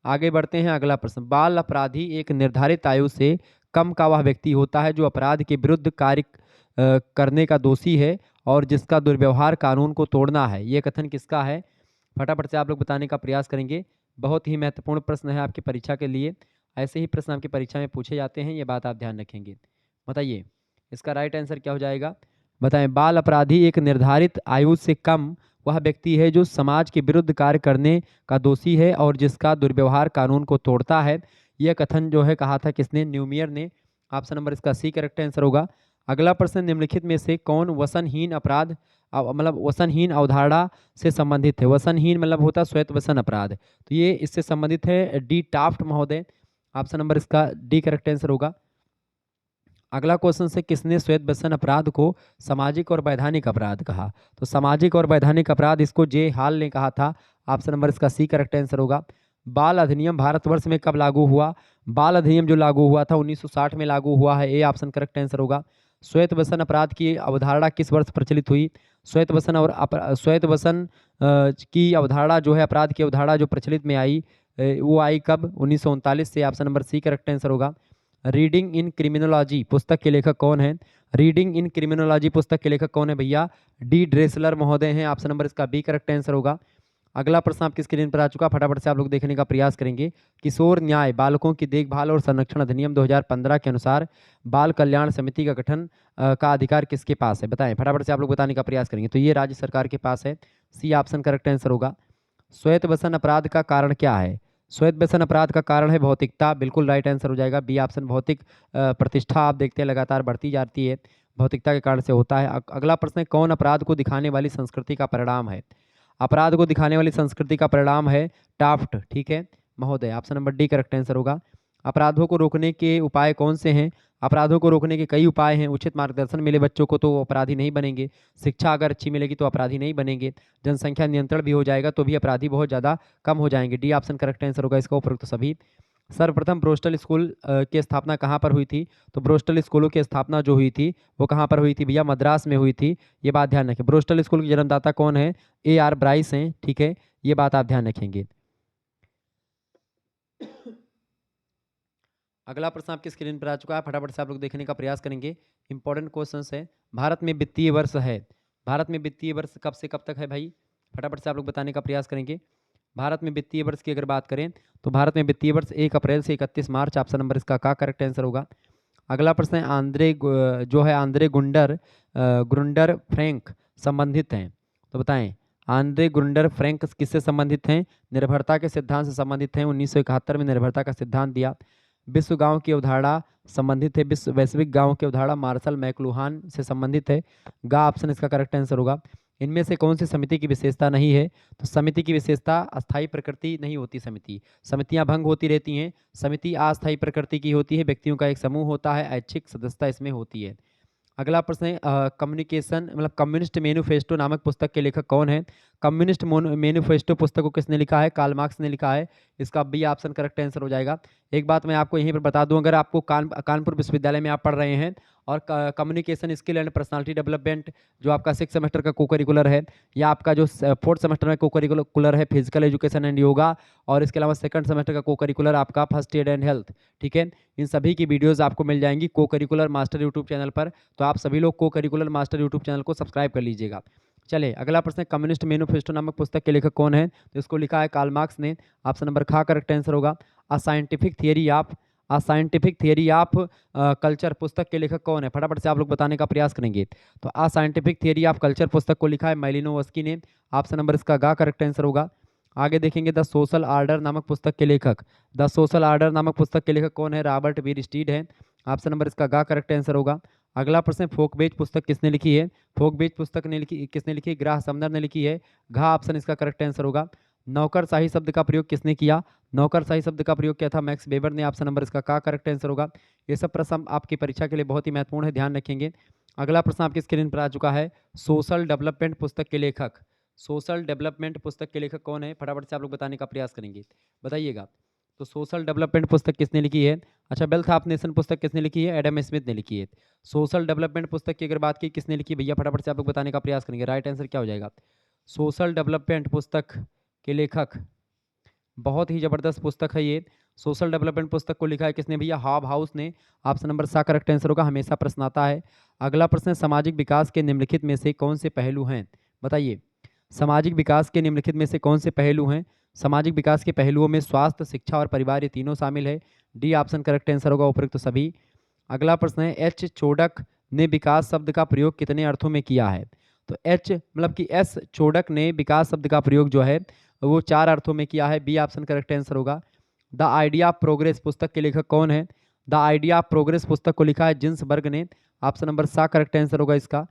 आगे बढ़ते हैं, अगला प्रश्न बाल अपराधी एक निर्धारित आयु से कम का वह व्यक्ति होता है जो अपराध के विरुद्ध कार्य करने का दोषी है और जिसका दुर्व्यवहार कानून को तोड़ना है। ये कथन किसका है? फटाफट से आप लोग बताने का प्रयास करेंगे। बहुत ही महत्वपूर्ण प्रश्न है आपकी परीक्षा के लिए, ऐसे ही प्रश्न आपकी परीक्षा में पूछे जाते हैं, ये बात आप ध्यान रखेंगे। बताइए इसका राइट आंसर क्या हो जाएगा? बताएं। बाल अपराधी एक निर्धारित आयु से कम वह व्यक्ति है जो समाज के विरुद्ध कार्य करने का दोषी है और जिसका दुर्व्यवहार कानून को तोड़ता है। यह कथन जो है कहा था किसने? न्यूमियर ने। ऑप्शन नंबर इसका सी करेक्ट आंसर होगा। अगला प्रश्न निम्नलिखित में से कौन वसनहीन अपराध मतलब वसनहीन अवधारणा से संबंधित है? वसनहीन मतलब होता है श्वेत वसन अपराध, तो ये इससे संबंधित है डी टाफ्ट महोदय। ऑप्शन नंबर इसका डी करेक्ट आंसर होगा। अगला क्वेश्चन से किसने श्वेत वसन अपराध को सामाजिक और वैधानिक अपराध कहा? तो सामाजिक और वैधानिक अपराध इसको जे हाल ने कहा था। ऑप्शन नंबर इसका सी करेक्ट आंसर होगा। बाल अधिनियम भारतवर्ष में कब लागू हुआ? बाल अधिनियम जो लागू हुआ था 1960 में लागू हुआ है, ए ऑप्शन करेक्ट आंसर होगा। श्वेत वसन अपराध की अवधारणा किस वर्ष प्रचलित हुई? श्वेत वसन और श्वेत वसन की अवधारणा जो है, अपराध की अवधारणा जो प्रचलित में आई वो आई कब? 1939 से। Option number C correct answer होगा। रीडिंग इन क्रिमिनोलॉजी पुस्तक के लेखक कौन है? रीडिंग इन क्रिमिनोलॉजी पुस्तक के लेखक कौन है भैया? डी ड्रेसलर महोदय हैं। ऑप्शन नंबर इसका बी करेक्ट आंसर होगा। अगला प्रश्न आपकी स्क्रीन पर आ चुका, फटाफट से आप लोग देखने का प्रयास करेंगे। किशोर न्याय बालकों की देखभाल और संरक्षण अधिनियम 2015 के अनुसार बाल कल्याण समिति का गठन का अधिकार किसके पास है? बताएं, फटाफट से आप लोग बताने का प्रयास करेंगे। तो ये राज्य सरकार के पास है, सी ऑप्शन करेक्ट आंसर होगा। श्वेत वसन अपराध का कारण क्या है? श्वेत वसन अपराध का कारण है भौतिकता, बिल्कुल राइट आंसर हो जाएगा बी ऑप्शन। भौतिक प्रतिष्ठा आप देखते हैं लगातार बढ़ती जाती है, भौतिकता के कारण से होता है। अगला प्रश्न है कौन अपराध को दिखाने वाली संस्कृति का परिणाम है? अपराध को दिखाने वाली संस्कृति का परिणाम है टाफ्ट, ठीक है महोदय। Option number D correct answer होगा। अपराधों को रोकने के उपाय कौन से हैं? अपराधों को रोकने के कई उपाय हैं। उचित मार्गदर्शन मिले बच्चों को तो वो अपराधी नहीं बनेंगे, शिक्षा अगर अच्छी मिलेगी तो अपराधी नहीं बनेंगे, जनसंख्या नियंत्रण भी हो जाएगा तो भी अपराधी बहुत ज़्यादा कम हो जाएंगे। डी ऑप्शन करेक्ट आंसर होगा इसका उपरोक्त सभी। सर्वप्रथम ब्रोस्टल स्कूल की स्थापना कहाँ पर हुई थी? तो ब्रोस्टल स्कूलों की स्थापना जो हुई थी वो कहाँ पर हुई थी भैया? मद्रास में हुई थी। ये बात ध्यान रखें। ब्रोस्टल स्कूल के जन्मदाता कौन है? ए आर ब्राइस हैं, ठीक है, ये बात आप ध्यान रखेंगे। अगला प्रश्न आपकी स्क्रीन पर आ चुका है, फटाफट से आप लोग देखने का प्रयास करेंगे। इंपॉर्टेंट क्वेश्चन है। भारत में वित्तीय वर्ष है, भारत में वित्तीय वर्ष कब से कब तक है भाई? फटाफट से आप लोग बताने का प्रयास करेंगे। भारत में वित्तीय वर्ष की अगर बात करें तो भारत में वित्तीय वर्ष 1 अप्रैल से 31 मार्च। ऑप्शन नंबर इसका का करेक्ट आंसर होगा। अगला प्रश्न है जो है आंद्रे ग्रुंडर फ्रैंक संबंधित हैं, तो बताएं आंद्रे ग्रुंडर फ्रैंक किससे संबंधित हैं? निर्भरता के सिद्धांत से संबंधित हैं। 1971 में निर्भरता का सिद्धांत दिया। विश्व गांव की अवधारणा संबंधित है, विश्व वैश्विक गांव की अवधारणा मार्शल मैक्लुहान से संबंधित है। गा ऑप्शन इसका करेक्ट आंसर होगा। इनमें से कौन सी समिति की विशेषता नहीं है? तो समिति की विशेषता अस्थायी प्रकृति नहीं होती। समितियां भंग होती रहती हैं। समिति अस्थायी प्रकृति की होती है, व्यक्तियों का एक समूह होता है, ऐच्छिक सदस्यता इसमें होती है। अगला प्रश्न है कम्युनिकेशन मतलब कम्युनिस्ट मैनिफेस्टो नामक पुस्तक के लेखक कौन है? कम्युनिस्ट मैनिफेस्टो पुस्तक को किसने लिखा है? कार्ल मार्क्स ने लिखा है। इसका बी ऑप्शन करेक्ट आंसर हो जाएगा। एक बात मैं आपको यहीं पर बता दूं, अगर आपको कानपुर विश्वविद्यालय में आप पढ़ रहे हैं और communication skill and personality development जो आपका 6 सेमेस्टर का को करिकुलर है, या आपका जो 4th सेमेस्टर में को करिकुलर है फिजिकल एजुकेशन एंड योगा, और इसके अलावा 2nd सेमेस्टर का को करिकुलर आपका फर्स्ट एड एंड हेल्थ, ठीक है, इन सभी की वीडियोस आपको मिल जाएंगी को करिकुलर मास्टर यूट्यूब चैनल पर। तो आप सभी लोग को करिकुलर मास्टर यूट्यूब चैनल को सब्सक्राइब कर लीजिएगा। चलिए अगला प्रश्न है, कम्युनिस्ट मैनिफेस्टो नामक पुस्तक के लेखक कौन है? तो इसको लिखा है कार्ल मार्क्स ने। ऑप्शन नंबर खा करेक्ट आंसर होगा। A scientific theory of culture पुस्तक के लेखक कौन है? फटाफट से आप लोग बताने का प्रयास करेंगे। तो a scientific theory of culture पुस्तक को लिखा है मैलिनोवस्की ने। ऑप्शन नंबर इसका गा करेक्ट आंसर होगा। आगे देखेंगे, द सोशल आर्डर नामक पुस्तक के लेखक, द सोशल आर्डर नामक पुस्तक के लेखक कौन है? रॉबर्ट बीर स्टीड है। ऑप्शन नंबर इसका गा करेक्ट आंसर होगा। अगला प्रश्न, फोकबेज पुस्तक किसने लिखी है? फोकबेज पुस्तक ने लिखी किसने लिखी? ग्राह समनर ने लिखी है। घा ऑप्शन इसका करेक्ट आंसर होगा। नौकरशाही शब्द का प्रयोग किसने किया? नौकरशाही शब्द का प्रयोग किया था मैक्स वेबर ने। ऑप्शन नंबर इसका का करेक्ट आंसर होगा। ये सब प्रश्न आपकी परीक्षा के लिए बहुत ही महत्वपूर्ण है, ध्यान रखेंगे। अगला प्रश्न आपकी स्क्रीन पर आ चुका है, सोशल डेवलपमेंट पुस्तक के लेखक, सोशल डेवलपमेंट पुस्तक के लेखक कौन है? फटाफट से आप लोग बताने का प्रयास करेंगे, बताइएगा। तो सोशल डेवलपमेंट पुस्तक किसने लिखी है? अच्छा, वेल्थ ऑफ नेशन पुस्तक किसने लिखी है? एडम स्मिथ ने लिखी है। सोशल डेवलपमेंट पुस्तक की अगर बात की किसने लिखी भैया, फटाफट से आप लोग बताने का प्रयास करेंगे। राइट आंसर क्या हो जाएगा? सोशल डेवलपमेंट पुस्तक के लेखक, बहुत ही जबरदस्त पुस्तक है ये। सोशल डेवलपमेंट पुस्तक को लिखा है किसने भैया? हॉब हाउस ने। ऑप्शन नंबर सा करेक्ट आंसर होगा। हमेशा प्रश्न आता है। अगला प्रश्न है, सामाजिक विकास के निम्नलिखित में से कौन से पहलू हैं? बताइए, सामाजिक विकास के निम्नलिखित में से कौन से पहलू हैं? सामाजिक विकास के पहलुओं में स्वास्थ्य, शिक्षा और परिवार, ये तीनों शामिल है। डी ऑप्शन करेक्ट आंसर होगा, उपयुक्त सभी। अगला प्रश्न है, एच चोडक ने विकास शब्द का प्रयोग कितने अर्थों में किया है? तो एच मतलब कि एस चोडक ने विकास शब्द का प्रयोग जो है वो 4 अर्थों में किया है। बी ऑप्शन करेक्ट आंसर होगा। द आइडिया ऑफ प्रोग्रेस पुस्तक के लेखक कौन है? द आइडिया ऑफ प्रोग्रेस पुस्तक को लिखा है जिन्सबर्ग ने। ऑप्शन नंबर सा करेक्ट आंसर होगा इसका।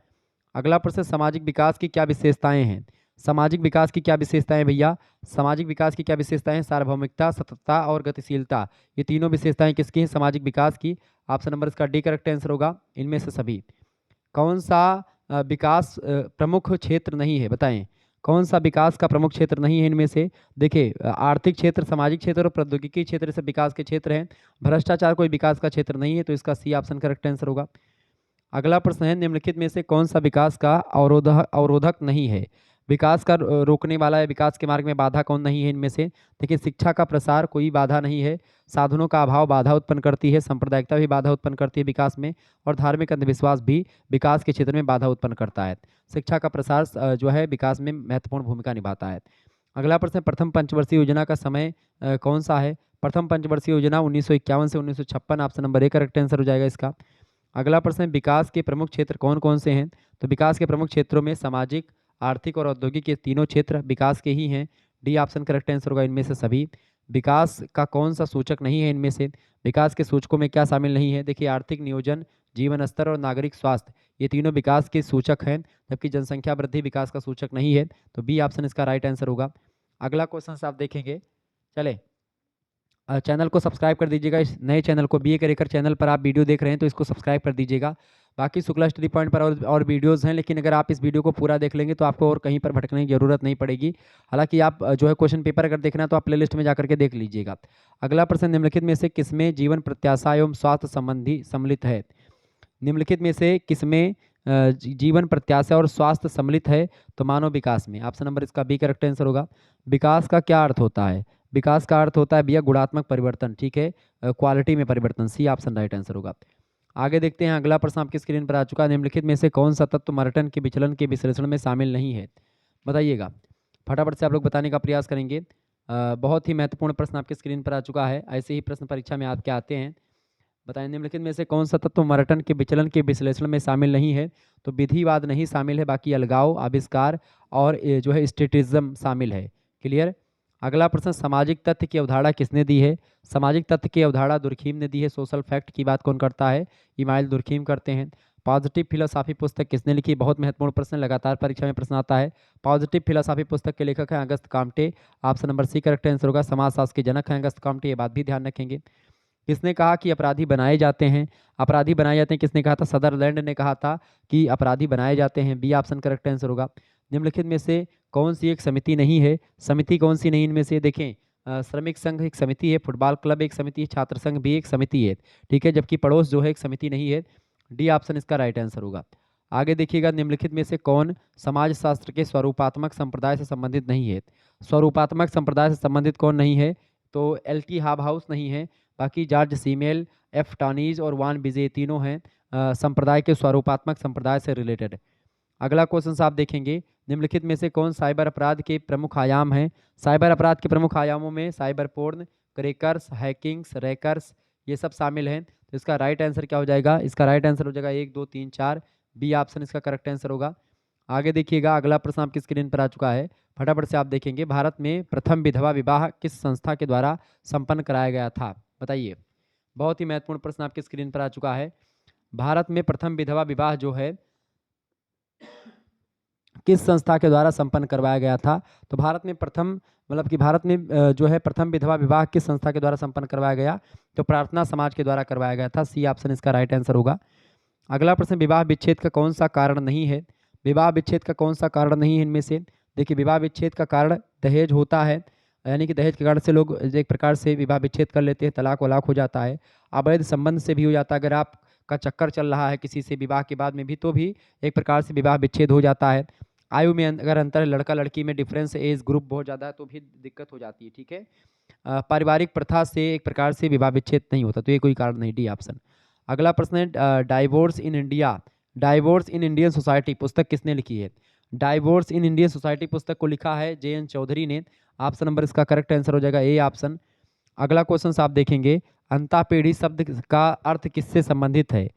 अगला प्रश्न, सामाजिक विकास की क्या विशेषताएं हैं? सामाजिक विकास की क्या विशेषताएं भैया? सामाजिक विकास की क्या विशेषताएं? सार्वभौमिकता, सततता और गतिशीलता, ये तीनों विशेषताएं किसकी हैं? सामाजिक विकास की। ऑप्शन नंबर इसका डी करेक्ट आंसर होगा, इनमें से सभी। कौन सा विकास प्रमुख क्षेत्र नहीं है? बताएं, कौन सा विकास का प्रमुख क्षेत्र नहीं है इनमें से? देखिए, आर्थिक क्षेत्र, सामाजिक क्षेत्र और प्रौद्योगिकी क्षेत्र से विकास के क्षेत्र हैं। भ्रष्टाचार कोई विकास का क्षेत्र नहीं है, तो इसका सी ऑप्शन करेक्ट आंसर होगा। अगला प्रश्न है, निम्नलिखित में से कौन सा विकास का अवरोधक नहीं है? विकास का रोकने वाला है, विकास के मार्ग में बाधा कौन नहीं है इनमें से? देखिए, शिक्षा का प्रसार कोई बाधा नहीं है। साधनों का अभाव बाधा उत्पन्न करती है। सांप्रदायिकता भी बाधा उत्पन्न करती है विकास में। और धार्मिक अंधविश्वास भी विकास के क्षेत्र में बाधा उत्पन्न करता है। शिक्षा का प्रसार जो है विकास में महत्वपूर्ण भूमिका निभाता है। अगला प्रश्न, प्रथम पंचवर्षीय योजना का समय कौन सा है? प्रथम पंचवर्षीय योजना 1951 से 1956। Option number A correct answer हो जाएगा इसका। अगला प्रश्न है, विकास के प्रमुख क्षेत्र कौन कौन से हैं? तो विकास के प्रमुख क्षेत्रों में सामाजिक, आर्थिक और औद्योगिक, ये तीनों क्षेत्र विकास के ही हैं। डी ऑप्शन करेक्ट आंसर होगा, इनमें से सभी। विकास का कौन सा सूचक नहीं है इनमें से? विकास के सूचकों में क्या शामिल नहीं है? देखिए, आर्थिक नियोजन, जीवन स्तर और नागरिक स्वास्थ्य, ये तीनों विकास के सूचक हैं, जबकि जनसंख्या वृद्धि विकास का सूचक नहीं है। तो बी ऑप्शन इसका राइट आंसर होगा। अगला क्वेश्चन आप देखेंगे, चले चैनल को सब्सक्राइब कर दीजिएगा। इस नए चैनल को बीए करिकुलर चैनल पर आप वीडियो देख रहे हैं तो इसको सब्सक्राइब कर दीजिएगा। बाकी शुक्ला स्टडी पॉइंट पर और वीडियोस हैं, लेकिन अगर आप इस वीडियो को पूरा देख लेंगे तो आपको और कहीं पर भटकने की जरूरत नहीं पड़ेगी। हालांकि आप जो है क्वेश्चन पेपर अगर देखना है तो आप प्लेलिस्ट में जाकर के देख लीजिएगा। अगला प्रश्न, निम्नलिखित में से किसमें जीवन प्रत्याशा एवं स्वास्थ्य संबंधी सम्मिलित है? निम्नलिखित में से किसमें जीवन प्रत्याशा और स्वास्थ्य सम्मिलित है? तो मानव विकास में। ऑप्शन नंबर इसका बी करेक्ट आंसर होगा। विकास का क्या अर्थ होता है? विकास का अर्थ होता है भैया गुणात्मक परिवर्तन, ठीक है, क्वालिटी में परिवर्तन। सी ऑप्शन राइट आंसर होगा। आगे देखते हैं, अगला प्रश्न आपकी स्क्रीन पर आ चुका है, निम्नलिखित में से कौन सा तत्व मर्टन के विचलन के विश्लेषण में शामिल नहीं है? बताइएगा, फटाफट से आप लोग बताने का प्रयास करेंगे। बहुत ही महत्वपूर्ण प्रश्न आपकी स्क्रीन पर आ चुका है। ऐसे ही प्रश्न परीक्षा में आपके आते हैं। बताएं, निम्नलिखित में से कौन सा तत्व मर्टन के विचलन के विश्लेषण में शामिल नहीं है? तो विधिवाद नहीं शामिल है, बाकी अलगाव, आविष्कार और जो है स्टेटिज्म शामिल है। क्लियर। अगला प्रश्न, सामाजिक तथ्य की अवधारणा किसने दी है? सामाजिक तथ्य की अवधारणा दुर्खीम ने दी है। सोशल फैक्ट की बात कौन करता है? इमाइल दुर्खीम करते हैं। पॉजिटिव फिलोसॉफी पुस्तक किसने लिखी? बहुत महत्वपूर्ण प्रश्न, लगातार परीक्षा में प्रश्न आता है। पॉजिटिव फिलोसॉफी पुस्तक के लेखक हैं August Comte. Option number C correct answer होगा। समाजशास्त्र के जनक हैं अगस्त काम्टे, ये बात भी ध्यान रखेंगे। किसने कहा कि अपराधी बनाए जाते हैं? अपराधी बनाए जाते हैं किसने कहा था? सदरलैंड ने कहा था कि अपराधी बनाए जाते हैं। बी ऑप्शन करेक्ट आंसर होगा। निम्नलिखित में से कौन सी एक समिति नहीं है? समिति कौन सी नहीं इनमें से? देखें, श्रमिक संघ एक समिति है, फुटबॉल क्लब एक समिति है, छात्र संघ भी एक समिति है, ठीक है, जबकि पड़ोस जो है एक समिति नहीं है। डी ऑप्शन इसका राइट आंसर होगा। आगे देखिएगा, निम्नलिखित में से कौन समाजशास्त्र के स्वरूपात्मक संप्रदाय से संबंधित नहीं है? स्वरूपात्मक संप्रदाय से संबंधित कौन नहीं है? तो एल.टी. हाबहाउस नहीं है, बाकी जॉर्ज सीमेल, एफ टॉनीज और वान बिजे तीनों हैं संप्रदाय के स्वरूपात्मक संप्रदाय से रिलेटेड। अगला क्वेश्चन आप देखेंगे, निम्नलिखित में से कौन साइबर अपराध के प्रमुख आयाम हैं? साइबर अपराध के प्रमुख आयामों में साइबर पोर्न, क्रैकर्स, हैकिंग्स, रैकर्स ये सब शामिल हैं। तो इसका राइट आंसर क्या हो जाएगा? इसका राइट आंसर हो जाएगा 1, 2, 3, 4, बी ऑप्शन इसका करेक्ट आंसर होगा। आगे देखिएगा, अगला प्रश्न आपकी स्क्रीन पर आ चुका है, फटाफट से आप देखेंगे। भारत में प्रथम विधवा विवाह किस संस्था के द्वारा संपन्न कराया गया था? बताइए। बहुत ही महत्वपूर्ण प्रश्न आपकी स्क्रीन पर आ चुका है। भारत में प्रथम विधवा विवाह जो है किस संस्था के द्वारा संपन्न करवाया गया था? तो भारत में प्रथम मतलब कि भारत में जो है प्रथम विधवा विवाह किस संस्था के द्वारा संपन्न करवाया गया? तो प्रार्थना समाज के द्वारा करवाया गया था। सी ऑप्शन इसका राइट आंसर होगा। अगला प्रश्न, विवाह विच्छेद का कौन सा कारण नहीं है? विवाह विच्छेद का कौन सा कारण नहीं है इनमें से? देखिए, विवाह विच्छेद का कारण दहेज होता है, यानी कि दहेज के कारण से लोग एक प्रकार से विवाह विच्छेद कर लेते हैं, तलाक वलाक हो जाता है। अवैध संबंध से भी हो जाता है, अगर आपका चक्कर चल रहा है किसी से विवाह के बाद में भी, तो भी एक प्रकार से विवाह विच्छेद हो जाता है। आयु में अगर अंतर है, लड़का लड़की में डिफरेंस, एज ग्रुप बहुत ज़्यादा है, तो भी दिक्कत हो जाती है, ठीक है। पारिवारिक प्रथा से एक प्रकार से विवाह विच्छेद नहीं होता, तो ये कोई कारण नहीं, डी ऑप्शन। अगला प्रश्न है, divorce in India, divorce in Indian society पुस्तक किसने लिखी है? डाइवोर्स इन इंडियन सोसाइटी पुस्तक को लिखा है जे.एन. चौधरी ने। ऑप्शन नंबर इसका करेक्ट आंसर हो जाएगा ए ऑप्शन। अगला क्वेश्चन आप देखेंगे, अंतःपीढ़ी शब्द का अर्थ किससे संबंधित है?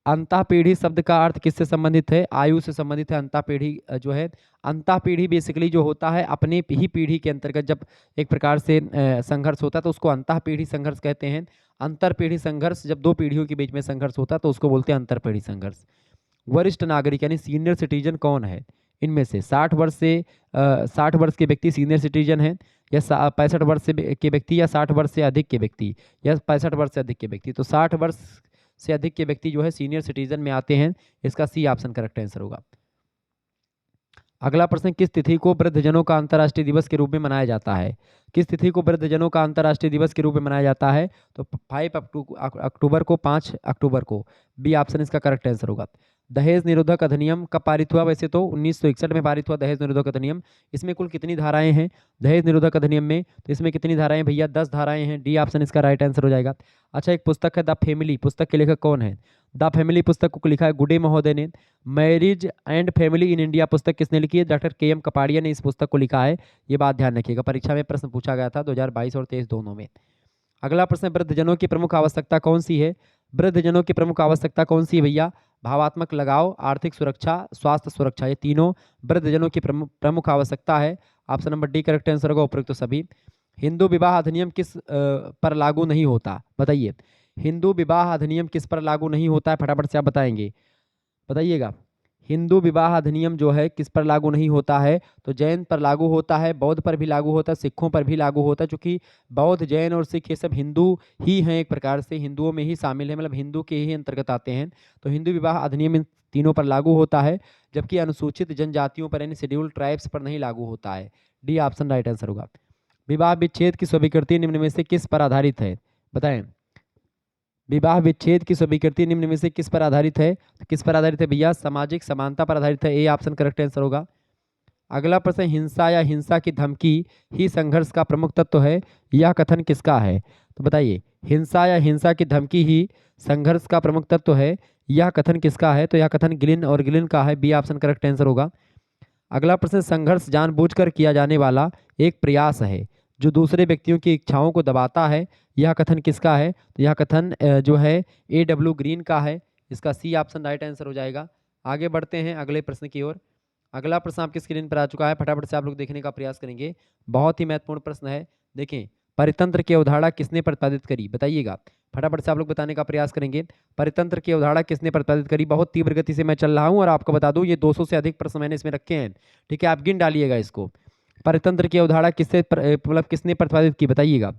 अंतःपीढ़ी शब्द का अर्थ किससे संबंधित है? आयु से संबंधित है अंतःपीढ़ी जो है। अंतःपीढ़ी बेसिकली जो होता है अपने ही पीढ़ी के अंतर्गत जब एक प्रकार से संघर्ष होता है तो उसको अंतःपीढ़ी संघर्ष कहते हैं। अंतरपीढ़ी संघर्ष जब दो पीढ़ियों के बीच में संघर्ष होता है तो उसको बोलते हैं अंतरपीढ़ी संघर्ष। वरिष्ठ नागरिक यानी सीनियर सिटीजन कौन है इनमें से? 60 वर्ष से 60 वर्ष के व्यक्ति सीनियर सिटीजन है, या 65 वर्ष से के व्यक्ति, या 60 वर्ष से अधिक के व्यक्ति, या 65 वर्ष से अधिक के व्यक्ति? तो 60 वर्ष से अधिक के व्यक्ति जो है सीनियर सिटीजन में आते हैं। इसका सी ऑप्शन करेक्ट आंसर होगा। अगला प्रश्न, किस तिथि को वृद्धजनों का अंतर्राष्ट्रीय दिवस के रूप में मनाया जाता है? किस तिथि को वृद्धजनों का अंतर्राष्ट्रीय दिवस के रूप में मनाया जाता है? तो 5 अक्टूबर को, 5 अक्टूबर को, बी ऑप्शन इसका करेक्ट आंसर होगा। दहेज निरोधक अधिनियम कब पारित हुआ? वैसे तो 1961 में पारित हुआ दहेज निरोधक अधिनियम। इसमें कुल कितनी धाराएं हैं दहेज निरोधक अधिनियम में? तो इसमें कितनी धाराएं भैया? 10 धाराएं हैं। डी ऑप्शन इसका राइट आंसर हो जाएगा। अच्छा, एक पुस्तक है द फैमिली, पुस्तक के लेखक कौन है? द फैमिली पुस्तक को लिखा है गुडे महोदय ने। Marriage and family in India पुस्तक किसने लिखी है? Doctor KM. कपाड़िया ने इस पुस्तक को लिखा है। ये बात ध्यान रखिएगा, परीक्षा में प्रश्न पूछा गया था 2022 और 23 दोनों में। अगला प्रश्न, वृद्धजनों की प्रमुख आवश्यकता कौन सी है? वृद्धजनों की प्रमुख आवश्यकता कौन सी है भैया? भावात्मक लगाव, आर्थिक सुरक्षा, स्वास्थ्य सुरक्षा, ये तीनों वृद्धजनों की प्रमुख आवश्यकता है। Option number D correct answer होगा, उपयुक्त तो सभी। हिंदू विवाह अधिनियम किस पर लागू नहीं होता? बताइए, हिंदू विवाह अधिनियम किस पर लागू नहीं होता है? फटाफट से आप बताएंगे, बताइएगा। हिंदू विवाह अधिनियम जो है किस पर लागू नहीं होता है? तो जैन पर लागू होता है, बौद्ध पर भी लागू होता है, सिखों पर भी लागू होता है, क्योंकि बौद्ध, जैन और सिख ये सब हिंदू ही हैं, एक प्रकार से हिंदुओं में ही शामिल है, मतलब हिंदू के ही अंतर्गत आते हैं। तो हिंदू विवाह अधिनियम इन तीनों पर लागू होता है, जबकि अनुसूचित जनजातियों पर यानी शेड्यूल्ड ट्राइब्स पर नहीं लागू होता है। डी ऑप्शन राइट आंसर होगा। विवाह विच्छेद की स्वीकृति निम्न में से किस पर आधारित है? बताएं, विवाह विच्छेद की स्वीकृति निम्न में से किस पर आधारित है? तो किस पर आधारित है भैया? सामाजिक समानता पर आधारित है। ए ऑप्शन करेक्ट आंसर होगा। अगला प्रश्न, हिंसा या हिंसा की धमकी ही संघर्ष का प्रमुख तत्व है, यह कथन किसका है? तो बताइए, हिंसा या हिंसा की धमकी ही संघर्ष का प्रमुख तत्व है, यह कथन किसका है? तो यह कथन गिलिन और गिलिन का है। बी ऑप्शन करेक्ट आंसर होगा। अगला प्रश्न, संघर्ष जानबूझकर किया जाने वाला एक प्रयास है जो दूसरे व्यक्तियों की इच्छाओं को दबाता है, यह कथन किसका है? तो यह कथन जो है A.W. ग्रीन का है। इसका सी ऑप्शन राइट आंसर हो जाएगा। आगे बढ़ते हैं अगले प्रश्न की ओर। अगला प्रश्न आपकी स्क्रीन पर आ चुका है, फटाफट से आप लोग देखने का प्रयास करेंगे। बहुत ही महत्वपूर्ण प्रश्न है। देखें, परितंत्र की अवधारणा किसने प्रतिपादित करी? बताइएगा, फटाफट से आप लोग बताने का प्रयास करेंगे। परितंत्र की अवधारणा किसने प्रतिपादित करी? बहुत तीव्र गति से मैं चल रहा हूँ और आपको बता दूं ये 200 से अधिक प्रश्न मैंने इसमें रखे हैं, ठीक है, आप गिन डालिएगा इसको। परितंत्र की अवधारणा किससे मतलब किसने प्रतिपादित की? बताइएगा,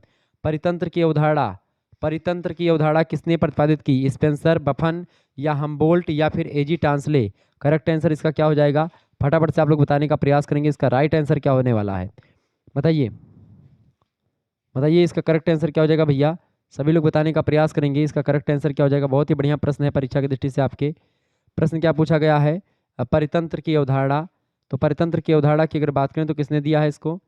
परितंत्र की अवधारणा, परितंत्र की अवधारणा किसने प्रतिपादित की? स्पेंसर, बफन, या हमबोल्ट, या फिर एजी टांसले? करेक्ट आंसर इसका क्या हो जाएगा? फटाफट से आप लोग बताने का प्रयास करेंगे इसका राइट आंसर क्या होने वाला है। बताइए बताइए इसका करेक्ट आंसर क्या हो जाएगा भैया। सभी लोग बताने का प्रयास करेंगे इसका करेक्ट आंसर क्या हो जाएगा। बहुत ही बढ़िया प्रश्न है परीक्षा की दृष्टि से आपके। प्रश्न क्या पूछा गया है, परितंत्र की अवधारणा। तो परितंत्र की अवधारणा की अगर बात करें तो किसने दिया है इसको,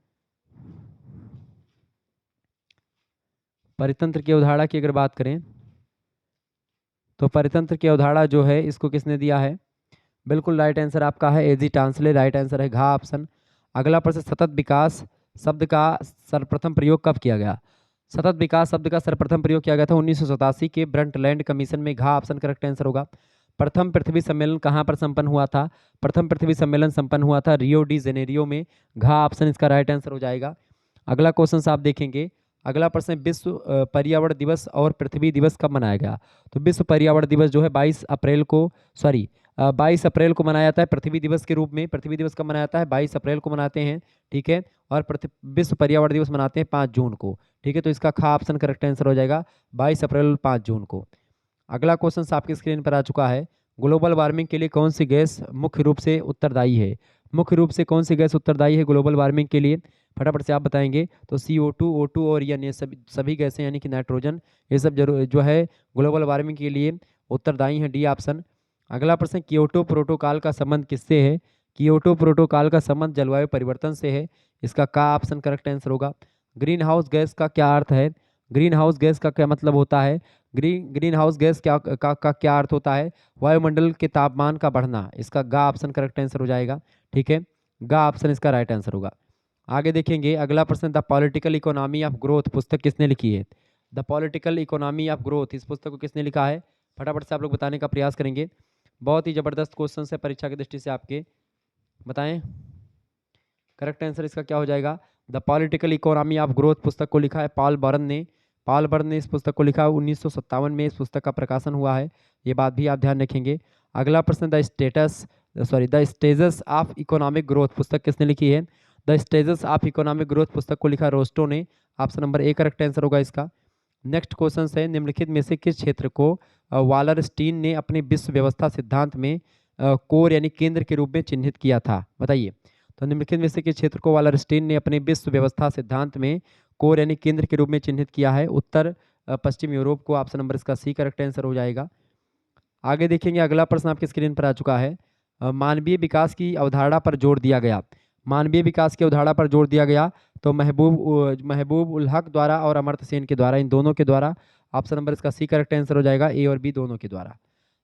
परितंत्र की अवधारणा की अगर बात करें तो परितंत्र की अवधारणा जो है इसको किसने दिया है। बिल्कुल राइट आंसर आपका है एजी टांसले, राइट आंसर है घा ऑप्शन। अगला प्रश्न, सतत विकास शब्द का सर्वप्रथम प्रयोग कब किया गया। सतत विकास शब्द का सर्वप्रथम प्रयोग किया गया था 1987 के ब्रंटलैंड कमीशन में, घा ऑप्शन करेक्ट आंसर होगा। प्रथम पृथ्वी सम्मेलन कहाँ पर संपन्न हुआ था। प्रथम पृथ्वी सम्मेलन संपन्न हुआ था रियो डी जेनेरियो में, घा ऑप्शन इसका राइट आंसर हो जाएगा। अगला क्वेश्चन आप देखेंगे, अगला प्रश्न, विश्व पर्यावरण दिवस और पृथ्वी दिवस कब मनाया गया। तो विश्व पर्यावरण दिवस जो है 22 अप्रैल को 22 अप्रैल को मनाया जाता है पृथ्वी दिवस के रूप में। पृथ्वी दिवस कब मनाया जाता है, 22 अप्रैल को मनाते हैं, ठीक है। और विश्व पर्यावरण दिवस मनाते हैं 5 जून को, ठीक है। तो इसका खा ऑप्शन करेक्ट आंसर हो जाएगा 22 अप्रैल 5 जून को। अगला क्वेश्चन आपकी स्क्रीन पर आ चुका है, ग्लोबल वार्मिंग के लिए कौन सी गैस मुख्य रूप से उत्तरदायी है। मुख्य रूप से कौन सी गैस उत्तरदायी है ग्लोबल वार्मिंग के लिए, फटाफट से आप बताएंगे। तो CO2, O2 और ये सभी गैसें यानी कि नाइट्रोजन, ये सब जरूर जो है ग्लोबल वार्मिंग के लिए उत्तरदायी है, डी ऑप्शन। अगला प्रश्न, कियोटो प्रोटोकॉल का संबंध किससे है। कियोटो प्रोटोकॉल का संबंध जलवायु परिवर्तन से है, इसका का ऑप्शन करेक्ट आंसर होगा। ग्रीन हाउस गैस का क्या अर्थ है, ग्रीन हाउस गैस का क्या मतलब होता है। ग्रीन हाउस गैस का क्या अर्थ होता है, वायुमंडल के तापमान का बढ़ना, इसका गा ऑप्शन करेक्ट आंसर हो जाएगा, ठीक है। गा ऑप्शन इसका राइट आंसर होगा। आगे देखेंगे अगला प्रश्न, the political economy of growth पुस्तक किसने लिखी है। The political economy of growth, इस पुस्तक को किसने लिखा है, फटाफट से आप लोग बताने का प्रयास करेंगे। बहुत ही जबरदस्त क्वेश्चन है परीक्षा की दृष्टि से आपके, बताएं करेक्ट आंसर इसका क्या हो जाएगा। The political economy of growth पुस्तक को लिखा है पॉल बर्न ने। पॉल बर्न ने इस पुस्तक को लिखा, 1957 में इस पुस्तक का प्रकाशन हुआ है, ये बात भी आप ध्यान रखेंगे। अगला प्रश्न, the stages of economic growth पुस्तक किसने लिखी है। The stages of economic growth पुस्तक को लिखा रोस्टो ने, option number A correct answer होगा इसका। नेक्स्ट क्वेश्चन है, निम्नलिखित में से किस क्षेत्र को वालरस्टीन ने अपने विश्व व्यवस्था सिद्धांत में कोर यानी केंद्र के रूप में चिन्हित किया था, बताइए। तो निम्नलिखित में से किस क्षेत्र को वालरस्टीन ने अपने विश्व व्यवस्था सिद्धांत में कोर यानी केंद्र के रूप में चिन्हित किया है, उत्तर पश्चिम यूरोप को, ऑप्शन नंबर इसका सी करेक्ट आंसर हो जाएगा। आगे देखेंगे अगला प्रश्न आपकी स्क्रीन पर आ चुका है, मानवीय विकास की अवधारणा पर जोर दिया गया। मानवीय विकास की अवधारणा पर जोर दिया गया तो महबूब उल हक द्वारा और अमर्त्य सेन के द्वारा, इन दोनों के द्वारा, ऑप्शन नंबर इसका सी करेक्ट आंसर हो जाएगा, ए और बी दोनों के द्वारा।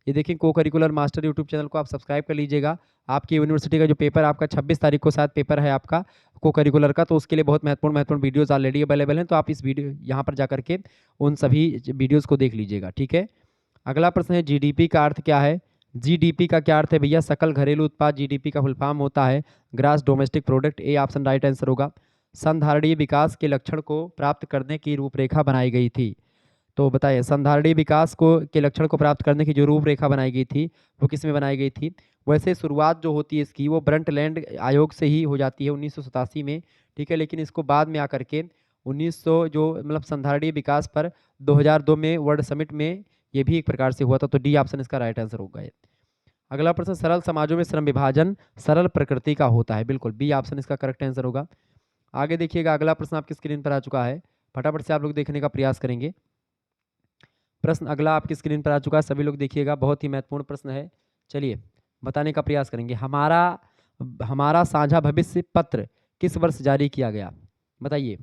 ये देखिए को करिकुलर मास्टर यूट्यूब चैनल को आप सब्सक्राइब कर लीजिएगा। आपकी यूनिवर्सिटी का जो पेपर आपका 26 तारीख को शायद पेपर है आपका को करिकुलर का, तो उसके लिए बहुत महत्वपूर्ण वीडियोस ऑलरेडी अवेलेबल हैं, तो आप इस वीडियो यहाँ पर जाकर के उन सभी वीडियोस को देख लीजिएगा, ठीक है। अगला प्रश्न है, जीडीपी का अर्थ क्या है। जीडीपी का क्या अर्थ है भैया, सकल घरेलू उत्पाद, जीडीपी का फुल फॉर्म होता है grass domestic product, A option right answer होगा। संधारणीय विकास के लक्षण को प्राप्त करने की रूपरेखा बनाई गई थी, तो बताइए संधारणीय विकास के लक्षण को प्राप्त करने की जो रूपरेखा बनाई गई थी वो किस में बनाई गई थी। वैसे शुरुआत जो होती है इसकी वो ब्रंटलैंड आयोग से ही हो जाती है 1987 में, ठीक है। लेकिन इसको बाद में आकर के 1900 जो मतलब संधारणीय विकास पर 2002 में वर्ल्ड समिट में ये भी एक प्रकार से हुआ था, तो डी ऑप्शन इसका राइट आंसर होगा। अगला प्रश्न, सरल समाजों में श्रम विभाजन सरल प्रकृति का होता है, बिल्कुल बी ऑप्शन इसका करेक्ट आंसर होगा। आगे देखिएगा अगला प्रश्न आपकी स्क्रीन पर आ चुका है, फटाफट से आप लोग देखने का प्रयास करेंगे। प्रश्न अगला आपकी स्क्रीन पर आ चुका है, सभी लोग देखिएगा, बहुत ही महत्वपूर्ण प्रश्न है। चलिए बताने का प्रयास करेंगे। हमारा साझा भविष्य पत्र किस वर्ष जारी किया गया, बताइए।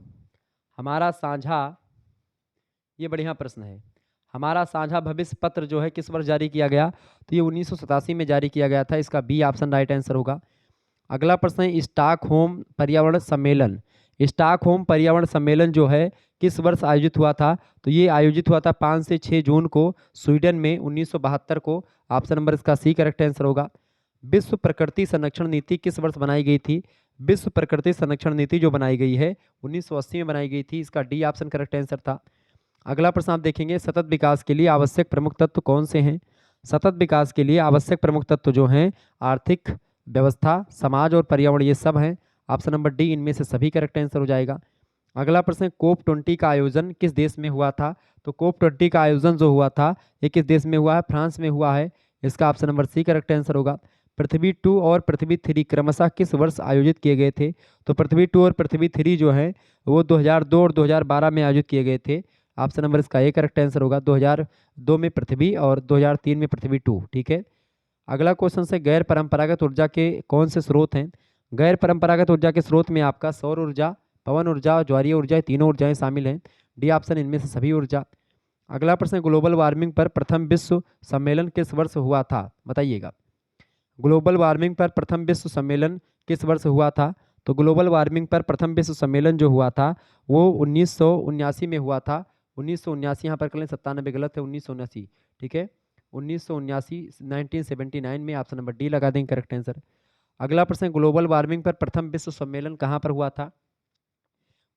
हमारा साझा, ये बढ़िया प्रश्न है, हमारा साझा भविष्य पत्र जो है किस वर्ष जारी किया गया, तो ये 1987 में जारी किया गया था, इसका बी ऑप्शन राइट आंसर होगा। अगला प्रश्न है, स्टॉकहोम पर्यावरण सम्मेलन। स्टॉकहोम पर्यावरण सम्मेलन जो है किस वर्ष आयोजित हुआ था, तो ये आयोजित हुआ था 5 से 6 जून को स्वीडन में 1972 को, ऑप्शन नंबर इसका सी करेक्ट आंसर होगा। विश्व प्रकृति संरक्षण नीति किस वर्ष बनाई गई थी। विश्व प्रकृति संरक्षण नीति जो बनाई गई है 1980 में बनाई गई थी, इसका डी ऑप्शन करेक्ट आंसर था। अगला प्रश्न आप देखेंगे, सतत विकास के लिए आवश्यक प्रमुख तत्व कौन से हैं। सतत विकास के लिए आवश्यक प्रमुख तत्व जो हैं आर्थिक व्यवस्था, समाज और पर्यावरण, ये सब हैं, ऑप्शन नंबर डी इनमें से सभी करेक्ट आंसर हो जाएगा। अगला प्रश्न, COP20 का आयोजन किस देश में हुआ था, तो COP20 का आयोजन जो हुआ था ये किस देश में हुआ है, फ्रांस में हुआ है, इसका option number C correct answer होगा। पृथ्वी 2 और पृथ्वी 3 क्रमशः किस वर्ष आयोजित किए गए थे? तो पृथ्वी 2 और पृथ्वी 3 जो है वो 2002 और 2012 में आयोजित किए गए थे। ऑप्शन नंबर इसका ए करेक्ट आंसर होगा। 2002 में पृथ्वी और 2003 में पृथ्वी 2। ठीक है। अगला क्वेश्चन से गैर परंपरागत ऊर्जा के कौन से स्रोत हैं? गैर परंपरागत ऊर्जा के स्रोत में आपका सौर ऊर्जा, पवन ऊर्जा, ज्वारीय ऊर्जा, तीनों ऊर्जाएं शामिल हैं। डी ऑप्शन इनमें से सभी ऊर्जा। अगला प्रश्न, ग्लोबल वार्मिंग पर प्रथम विश्व सम्मेलन किस वर्ष हुआ था? बताइएगा। ग्लोबल वार्मिंग पर प्रथम विश्व सम्मेलन किस वर्ष हुआ था? तो ग्लोबल वार्मिंग पर प्रथम विश्व सम्मेलन जो हुआ था वो 1979 में हुआ था। 1979 यहाँ पर कर लें, 97 गलत है, 1979। ठीक है, 1979, 1979 में। ऑप्शन नंबर डी लगा देंगे करेक्ट आंसर। अगला प्रश्न, ग्लोबल वार्मिंग पर प्रथम विश्व सम्मेलन कहाँ पर हुआ था?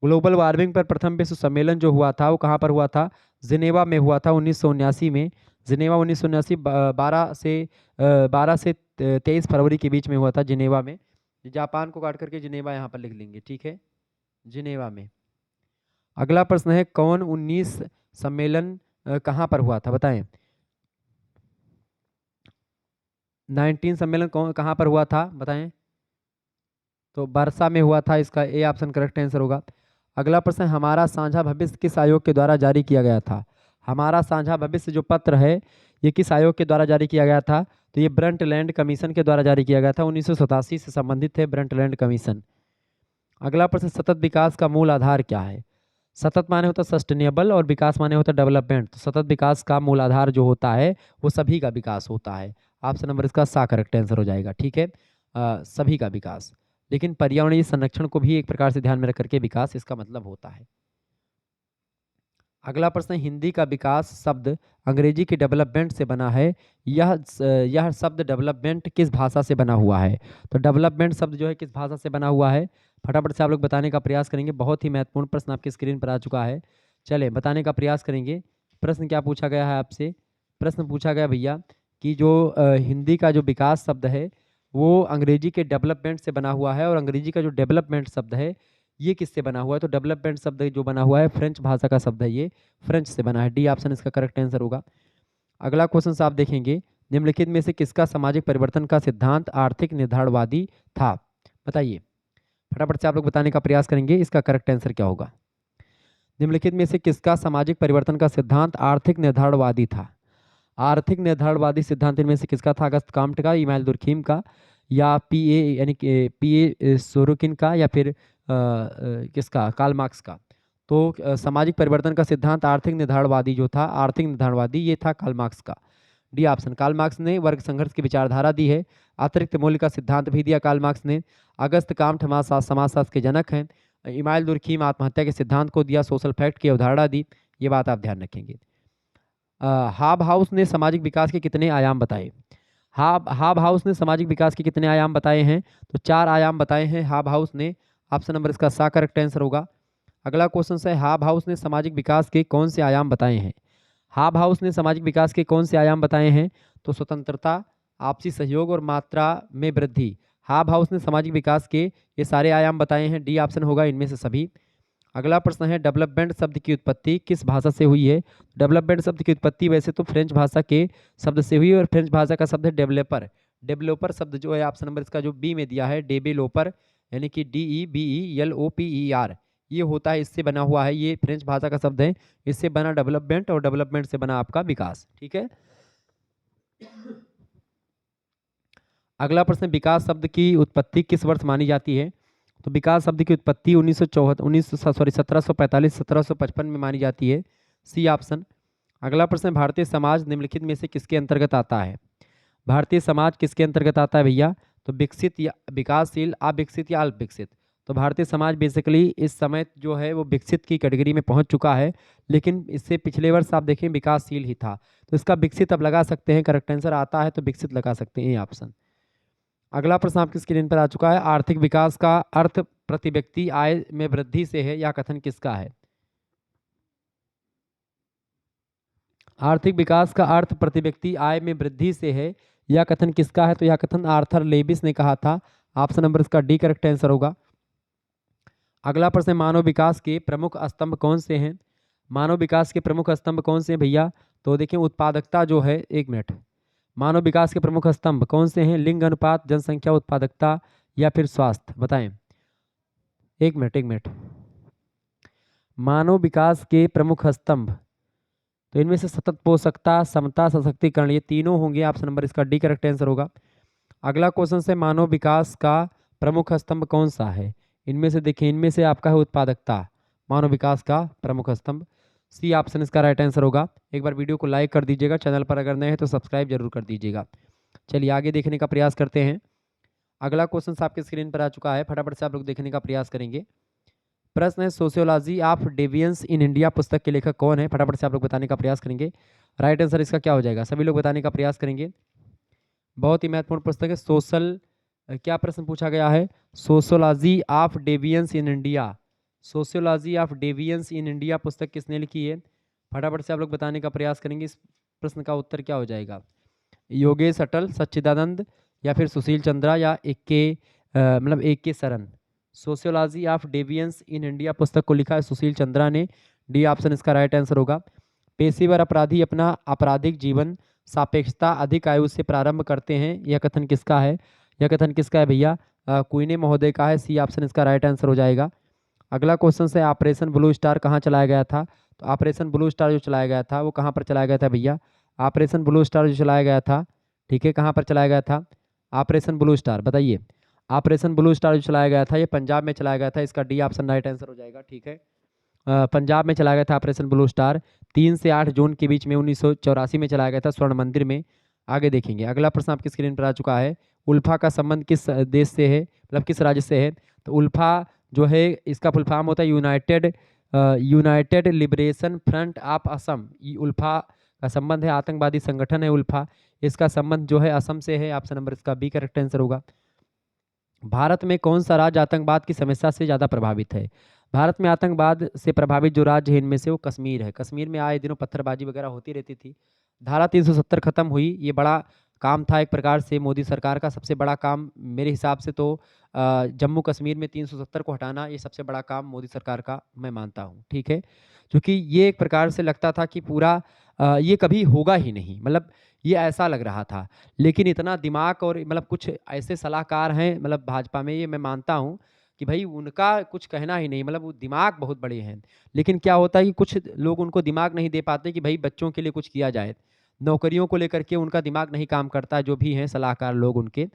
ग्लोबल वार्मिंग पर प्रथम विश्व सम्मेलन जो हुआ था वो कहाँ पर हुआ था? जिनेवा में हुआ था 1979 में। जिनेवा 1979 12 से 23 फरवरी के बीच में हुआ था जिनेवा में। जापान को काट करके जिनेवा यहाँ पर लिख लेंगे। ठीक है, जिनेवा में। अगला प्रश्न है, कौन 19 सम्मेलन कहाँ पर हुआ था? बताएं। 19 सम्मेलन कहाँ पर हुआ था? बताएं। तो वर्षा में हुआ था। इसका ए ऑप्शन करेक्ट आंसर होगा। अगला प्रश्न, हमारा साझा भविष्य किस आयोग के द्वारा जारी किया गया था? हमारा साझा भविष्य जो पत्र है ये किस आयोग के द्वारा जारी किया गया था? तो ये ब्रंटलैंड कमीशन के द्वारा जारी किया गया था। 1987 से संबंधित है ब्रंटलैंड कमीशन। अगला प्रश्न, सतत विकास का मूल आधार क्या है? सतत माने होता है सस्टेनेबल और विकास माने होता है डेवलपमेंट। तो सतत विकास का मूल आधार जो होता है वो सभी का विकास होता है। ऑप्शन नंबर इसका सा करेक्ट आंसर हो जाएगा। ठीक है, सभी का विकास, लेकिन पर्यावरणीय संरक्षण को भी एक प्रकार से ध्यान में रख करके विकास इसका मतलब होता है। अगला प्रश्न, हिंदी का विकास शब्द अंग्रेजी के डेवलपमेंट से बना है। यह शब्द डेवलपमेंट किस भाषा से बना हुआ है? तो डेवलपमेंट शब्द जो है किस भाषा से बना हुआ है? फटाफट से आप लोग बताने का प्रयास करेंगे। बहुत ही महत्वपूर्ण प्रश्न आपकी स्क्रीन पर आ चुका है। चले बताने का प्रयास करेंगे। प्रश्न क्या पूछा गया है आपसे? प्रश्न पूछा गया भैया कि जो हिंदी का जो विकास शब्द है वो अंग्रेजी के डेवलपमेंट से बना हुआ है, और अंग्रेजी का जो डेवलपमेंट शब्द है ये किससे बना हुआ है? तो डेवलपमेंट शब्द जो बना हुआ है फ्रेंच भाषा का शब्द है, ये फ्रेंच से बना है। डी ऑप्शन इसका करेक्ट आंसर होगा। अगला क्वेश्चन से आप देखेंगे, निम्नलिखित में से किसका सामाजिक परिवर्तन का सिद्धांत आर्थिक निर्धारणवादी था? बताइए, फटाफट से आप लोग बताने का प्रयास करेंगे इसका करेक्ट आंसर क्या होगा। निम्नलिखित में से किसका सामाजिक परिवर्तन का सिद्धांत आर्थिक निर्धारणवादी था? आर्थिक निर्धारणवादी सिद्धांत इनमें से किसका था? अगस्त काम्ट का, इमाइल दुर्खीम का, या पीए यानी कि पीए सोरोकिन का, या फिर किसका? कार्ल मार्क्स का। तो सामाजिक परिवर्तन का सिद्धांत आर्थिक निर्धारणवादी जो था, आर्थिक निर्धारणवादी ये था कार्ल मार्क्स का। D option. कार्ल मार्क्स ने वर्ग संघर्ष की विचारधारा दी है। अतिरिक्त मूल्य का सिद्धांत भी दिया कार्ल मार्क्स ने। अगस्त काम्ट समाजशास्त्र के जनक हैं। इमाइल दुर्खीम आत्महत्या के सिद्धांत को दिया, सोशल फैक्ट की अवधारणा दी। ये बात आप ध्यान रखेंगे। हाब हाउस ने सामाजिक विकास के कितने आयाम बताए? हाब हाउस ने सामाजिक विकास के कितने आयाम बताए हैं? तो 4 आयाम बताए हैं हाब हाउस ने। ऑप्शन नंबर इसका सा करेक्ट आंसर होगा। अगला क्वेश्चन है, हाब हाउस ने सामाजिक विकास के कौन से आयाम बताए हैं? हाब हाउस ने सामाजिक विकास के कौन से आयाम बताए हैं? तो स्वतंत्रता, आपसी सहयोग और मात्रा में वृद्धि। हाब हाउस ने सामाजिक विकास के ये सारे आयाम बताए हैं। डी ऑप्शन होगा इनमें से सभी। अगला प्रश्न है, डेवलपमेंट शब्द की उत्पत्ति किस भाषा से हुई है? डेवलपमेंट शब्द की उत्पत्ति वैसे तो फ्रेंच भाषा के शब्द से हुई है, और फ्रेंच भाषा का शब्द है डेवलपर। डेवलपर शब्द जो है ऑप्शन नंबर इसका जो बी में दिया है, डेवलपर यानी कि DEVELOPER, ये होता है, इससे बना हुआ है, ये फ्रेंच भाषा का शब्द है। इससे बना डेवलपमेंट, और डेवलपमेंट से बना आपका विकास। ठीक है। अगला प्रश्न, विकास शब्द की उत्पत्ति किस वर्ष मानी जाती है? तो विकास शब्द की उत्पत्ति 1755 में मानी जाती है। C option. अगला प्रश्न, भारतीय समाज निम्नलिखित में से किसके अंतर्गत आता है? भारतीय समाज किसके अंतर्गत आता है भैया? तो विकसित या विकासशील, अविकसित या अल्प विकसित। तो भारतीय समाज बेसिकली इस समय जो है वो विकसित की कैटेगरी में पहुंच चुका है, लेकिन इससे पिछले वर्ष आप देखें विकासशील ही था। तो इसका विकसित अब लगा सकते हैं, करेक्ट आंसर आता है तो विकसित लगा सकते हैं, ये ऑप्शन। अगला प्रश्न आपकी स्क्रीन पर आ चुका है, आर्थिक विकास का अर्थ प्रति व्यक्ति आय में वृद्धि से है, यह कथन किसका है? आर्थिक विकास का अर्थ प्रति व्यक्ति आय में वृद्धि से है, यह कथन किसका है? तो यह कथन आर्थर लेविस ने कहा था। ऑप्शन नंबर इसका डी करेक्ट आंसर होगा। अगला प्रश्न, मानव विकास के प्रमुख स्तंभ कौन से हैं? मानव विकास के प्रमुख स्तंभ कौन से हैं भैया? तो देखिए, उत्पादकता जो है, एक मिनट, मानव विकास के प्रमुख स्तंभ कौन से हैं? लिंग अनुपात, जनसंख्या, उत्पादकता या फिर स्वास्थ्य? बताएं। एक मिनट एक मिनट। मानव विकास के प्रमुख स्तंभ, तो इनमें से सतत पोषकता, समता, सशक्तिकरण, ये तीनों होंगे। ऑप्शन नंबर इसका डी करेक्ट आंसर होगा। अगला क्वेश्चन से मानव विकास का प्रमुख स्तंभ कौन सा है? इनमें से देखिए, इनमें से आपका है उत्पादकता, मानव विकास का प्रमुख स्तंभ। सी ऑप्शन इसका राइट आंसर होगा। एक बार वीडियो को लाइक कर दीजिएगा, चैनल पर अगर नए हैं तो सब्सक्राइब जरूर कर दीजिएगा। चलिए आगे देखने का प्रयास करते हैं। अगला क्वेश्चन आपके स्क्रीन पर आ चुका है, फटाफट से आप लोग देखने का प्रयास करेंगे। प्रश्न है, Sociology of Deviance in India पुस्तक के लेखक कौन है? फटाफट से आप लोग बताने का प्रयास करेंगे। राइट आंसर इसका क्या हो जाएगा? सभी लोग बताने का प्रयास करेंगे। बहुत ही महत्वपूर्ण पुस्तक है सोशल, क्या प्रश्न पूछा गया है? Sociology of Deviance in India. Sociology of Deviance in India पुस्तक किसने लिखी है? फटाफट से आप लोग बताने का प्रयास करेंगे। इस प्रश्न का उत्तर क्या हो जाएगा? योगेश अटल, सच्चिदानंद या फिर सुशील चंद्रा या A K Saran. Sociology of Deviance in India पुस्तक को लिखा है सुशील चंद्रा ने। डी ऑप्शन इसका राइट आंसर होगा। पेशेवर अपराधी अपना आपराधिक जीवन सापेक्षता अधिक आयु से प्रारंभ करते हैं, यह कथन किसका है? यह कथन किसका है भैया? क्वीने महोदय का है। सी ऑप्शन इसका राइट आंसर हो जाएगा। अगला क्वेश्चन है, ऑपरेशन ब्लू स्टार कहाँ चलाया गया था? तो ऑपरेशन ब्लू स्टार जो चलाया गया था वो कहाँ पर चलाया गया था भैया? ऑपरेशन ब्लू स्टार जो चलाया गया था, ठीक है, कहाँ पर चलाया गया था ऑपरेशन ब्लू स्टार? बताइए। ऑपरेशन ब्लू स्टार जो चलाया गया था ये पंजाब में चलाया गया था। इसका डी ऑप्शन राइट आंसर हो जाएगा। ठीक है, पंजाब में चलाया गया था ऑपरेशन ब्लू स्टार। 3 से 8 जून के बीच में 1984 में चलाया गया था स्वर्ण मंदिर में। आगे देखेंगे, अगला प्रश्न आपकी स्क्रीन पर आ चुका है। उल्फा का संबंध किस देश से है, मतलब किस राज्य से है? तो उल्फा जो है इसका फुल फॉर्म होता है United Liberation Front of Assam. ULFA का संबंध है, आतंकवादी संगठन है उल्फा। इसका संबंध जो है असम से है। ऑप्शन नंबर इसका बी करेक्ट आंसर होगा। भारत में कौन सा राज्य आतंकवाद की समस्या से ज़्यादा प्रभावित है? भारत में आतंकवाद से प्रभावित जो राज्य है इनमें से वो कश्मीर है। कश्मीर में आए दिनों पत्थरबाजी वगैरह होती रहती थी। धारा 370 खत्म हुई, ये बड़ा काम था एक प्रकार से मोदी सरकार का। सबसे बड़ा काम मेरे हिसाब से तो जम्मू कश्मीर में 370 को हटाना, ये सबसे बड़ा काम मोदी सरकार का मैं मानता हूँ। ठीक है, क्योंकि ये एक प्रकार से लगता था कि पूरा ये कभी होगा ही नहीं, मतलब ये ऐसा लग रहा था। लेकिन इतना दिमाग और मतलब कुछ ऐसे सलाहकार हैं मतलब भाजपा में, ये मैं मानता हूँ कि भाई उनका कुछ कहना ही नहीं, मतलब वो दिमाग बहुत बड़े हैं। लेकिन क्या होता है कि कुछ लोग उनको दिमाग नहीं दे पाते कि भाई बच्चों के लिए कुछ किया जाए। नौकरियों को लेकर के उनका दिमाग नहीं काम करता, जो भी हैं सलाहकार लोग उनके।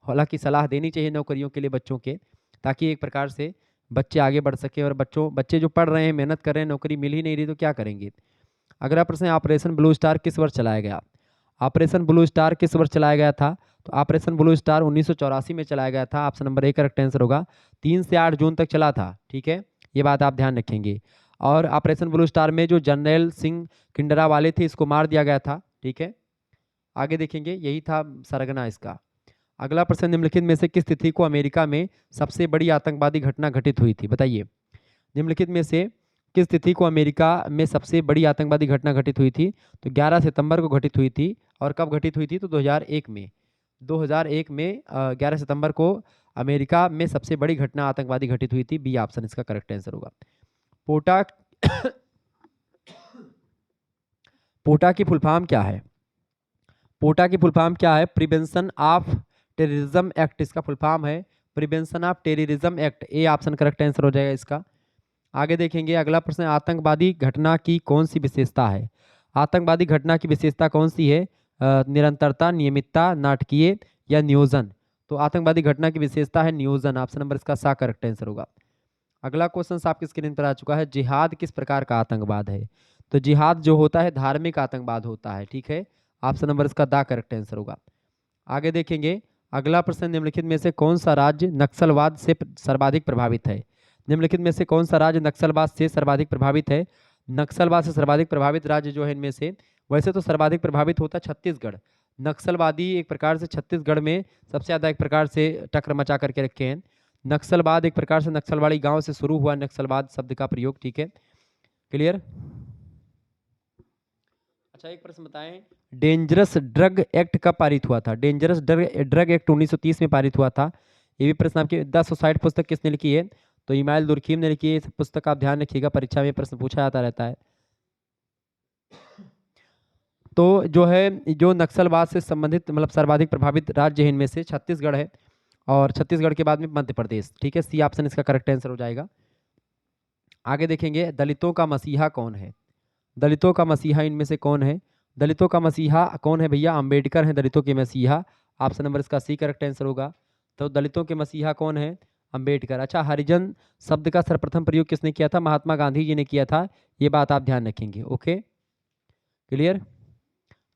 हालांकि सलाह देनी चाहिए नौकरियों के लिए बच्चों के, ताकि एक प्रकार से बच्चे आगे बढ़ सके। और बच्चे जो पढ़ रहे हैं, मेहनत कर रहे हैं, नौकरी मिल ही नहीं रही तो क्या करेंगे? अगला प्रश्न है, ऑपरेशन ब्लू स्टार किस वर्ष चलाया गया? ऑपरेशन ब्लू स्टार किस वर्ष चलाया गया था? तो ऑपरेशन ब्लू स्टार 1984 में चलाया गया था। Option number A correct answer होगा। 3 से 8 जून तक चला था। ठीक है, ये बात आप ध्यान रखेंगे। और ऑपरेशन ब्लू स्टार में जो जनरल सिंह किंडरा वाले थे, इसको मार दिया गया था। ठीक है, आगे देखेंगे, यही था सरगना इसका। अगला प्रश्न, निम्नलिखित में से किस तिथि को अमेरिका में सबसे बड़ी आतंकवादी घटना घटित हुई थी? बताइए। निम्नलिखित में से किस तिथि को अमेरिका में सबसे बड़ी आतंकवादी घटना घटित हुई थी? तो 11 सितंबर को घटित हुई थी। और कब घटित हुई थी? तो 2001 में। 2001 में 11 सितंबर को अमेरिका में सबसे बड़ी घटना आतंकवादी घटित हुई थी। बी ऑप्शन इसका करेक्ट आंसर होगा। पोटा पोटा की फुल फॉर्म क्या है? पोटा की फुल फॉर्म क्या है? प्रिवेंशन ऑफ टेररिज्म एक्ट इसका फुल फॉर्म है। Prevention of terrorism act, A option correct answer हो जाएगा इसका। आगे देखेंगे, अगला प्रश्न, आतंकवादी घटना की कौन सी विशेषता है? आतंकवादी घटना की विशेषता कौन सी है? निरंतरता, नियमितता, नाटकीय या नियोजन? तो आतंकवादी घटना की विशेषता है नियोजन। ऑप्शन नंबर इसका सा करेक्ट आंसर होगा। अगला क्वेश्चन आपकी स्क्रीन पर आ चुका है, जिहाद किस प्रकार का आतंकवाद है? तो जिहाद जो होता है धार्मिक आतंकवाद होता है। ठीक है, ऑप्शन नंबर इसका दा करेक्ट आंसर होगा। आगे देखेंगे, अगला प्रश्न, निम्नलिखित में से कौन सा राज्य नक्सलवाद से सर्वाधिक प्रभावित है? निम्नलिखित में से कौन सा राज्य नक्सलवाद से सर्वाधिक प्रभावित है? नक्सलवाद से सर्वाधिक प्रभावित राज्य जो है इनमें से, वैसे तो सर्वाधिक प्रभावित होता है छत्तीसगढ़। नक्सलवादी एक प्रकार से छत्तीसगढ़ में सबसे ज़्यादा एक प्रकार से टक्कर मचा करके रखे हैं। नक्सलवाद एक प्रकार से नक्सलवाड़ी गांव से शुरू हुआ नक्सलवाद शब्द का प्रयोग। ठीक है, क्लियर। अच्छा, एक प्रश्न बताएं, डेंजरस ड्रग एक्ट कब पारित हुआ था? डेंजरस ड्रग एक्ट 1930 में पारित हुआ था। ये भी प्रश्न आपके 10 सुसाइड पुस्तक किसने लिखी है? तो इमाइल दुर्खीम ने लिखी है। इस पुस्तक का आप ध्यान रखिएगा, परीक्षा में प्रश्न पूछा जाता रहता है। तो जो है जो नक्सलवाद से संबंधित मतलब सर्वाधिक प्रभावित राज्य है इनमें से छत्तीसगढ़ है, और छत्तीसगढ़ के बाद में मध्य प्रदेश। ठीक है, सी ऑप्शन इसका करेक्ट आंसर हो जाएगा। आगे देखेंगे, दलितों का मसीहा कौन है? दलितों का मसीहा इनमें से कौन है? दलितों का मसीहा कौन है भैया? अंबेडकर हैं दलितों के मसीहा। ऑप्शन नंबर इसका सी करेक्ट आंसर होगा। तो दलितों के मसीहा कौन है? अंबेडकर। अच्छा, हरिजन शब्द का सर्वप्रथम प्रयोग किसने किया था? महात्मा गांधी जी ने किया था। ये बात आप ध्यान रखेंगे। Okay, clear?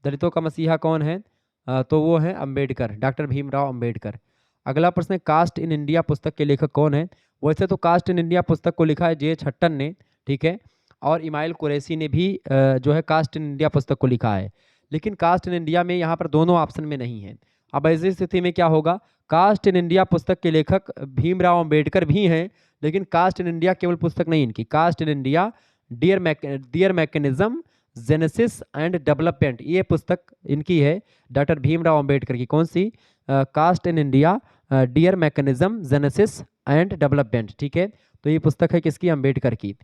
दलितों का मसीहा कौन है? तो वो है अंबेडकर, डॉक्टर भीमराव अंबेडकर। अगला प्रश्न है, कास्ट इन इंडिया पुस्तक के लेखक कौन है? वैसे तो कास्ट इन इंडिया पुस्तक को लिखा है जे छट्टन ने, ठीक है, और इमाइल कुरैशी ने भी जो है कास्ट इन इंडिया पुस्तक को लिखा है। लेकिन कास्ट इन इंडिया में यहाँ पर दोनों ऑप्शन में नहीं है। अब ऐसी स्थिति में क्या होगा? कास्ट इन इंडिया पुस्तक के लेखक भीमराव अंबेडकर भी हैं, लेकिन कास्ट इन इंडिया केवल पुस्तक नहीं इनकी। Caste in India Their Mechanism Genesis and Development, ये पुस्तक इनकी है, डॉक्टर भीमराव अंबेडकर की। कौन सी? Caste in India Their Mechanism Genesis and Development. ठीक है, तो ये पुस्तक है किसकी? अंबेडकर की।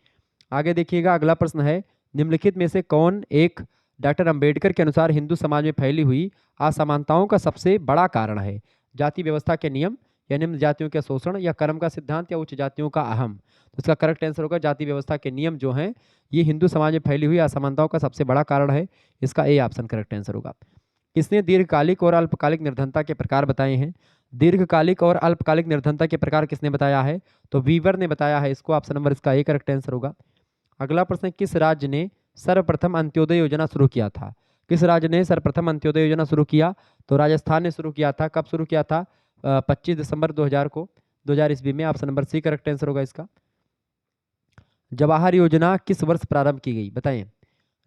आगे देखिएगा, अगला प्रश्न है, निम्नलिखित में से कौन एक डॉक्टर अंबेडकर के अनुसार हिंदू समाज में फैली हुई असमानताओं का सबसे बड़ा कारण है? जाति व्यवस्था के नियम, या निम्न जातियों के शोषण, या कर्म का सिद्धांत, या उच्च जातियों का अहम? तो इसका करेक्ट आंसर होगा जाति व्यवस्था के नियम जो हैं ये हिंदू समाज में फैली हुई असमानताओं का सबसे बड़ा कारण है। इसका ए ऑप्शन करेक्ट आंसर होगा। किसने दीर्घकालिक और अल्पकालिक निर्धनता के प्रकार बताए हैं? दीर्घकालिक और अल्पकालिक निर्धनता के प्रकार किसने बताया है? तो वीवर ने बताया है इसको। ऑप्शन नंबर इसका ए करेक्ट आंसर होगा। अगला प्रश्न, किस राज्य ने सर्वप्रथम अंत्योदय योजना शुरू किया था? किस राज्य ने सर्वप्रथम अंत्योदय योजना शुरू किया? तो राजस्थान ने शुरू किया था। कब शुरू किया था? 25 दिसंबर 2000 को, 2000 ईस्वी में। Option number C correct answer होगा इसका। जवाहर योजना किस वर्ष प्रारंभ की गई? बताएं,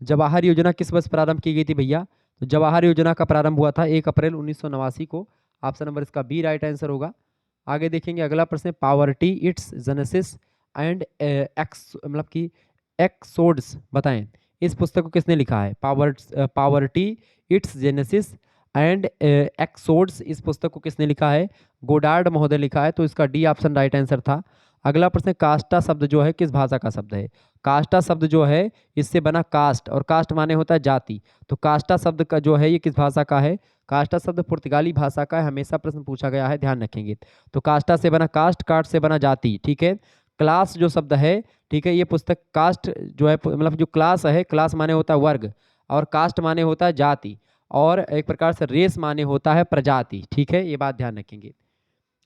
जवाहर योजना किस वर्ष प्रारंभ की गई थी भैया? तो जवाहर योजना का प्रारंभ हुआ था 1 अप्रैल 1989 को। ऑप्शन नंबर इसका बी राइट आंसर होगा। आगे देखेंगे, अगला प्रश्न, poverty it's genesis and x मतलब कि एक्सोड्स, बताएं इस पुस्तक को किसने लिखा है? पावर्टी इट्स जेनेसिस एंड एक्सोड्स, इस पुस्तक को किसने लिखा है? गोडार्ड महोदय लिखा है। तो इसका डी ऑप्शन राइट आंसर था। अगला प्रश्न, कास्टा शब्द जो है किस भाषा का शब्द है? कास्टा शब्द जो है इससे बना कास्ट, और कास्ट माने होता है जाति। तो कास्टा शब्द का जो है ये किस भाषा का है? कास्टा शब्द पुर्तगाली भाषा का है। हमेशा प्रश्न पूछा गया है, ध्यान रखेंगे। तो कास्टा से बना कास्ट, कास्ट से बना जाति। ठीक है, क्लास जो शब्द है, ठीक है, ये पुस्तक कास्ट जो है मतलब जो क्लास है, क्लास माने होता है वर्ग, और कास्ट माने होता है जाति, और एक प्रकार से रेस माने होता है प्रजाति। ठीक है, ये बात ध्यान रखेंगे।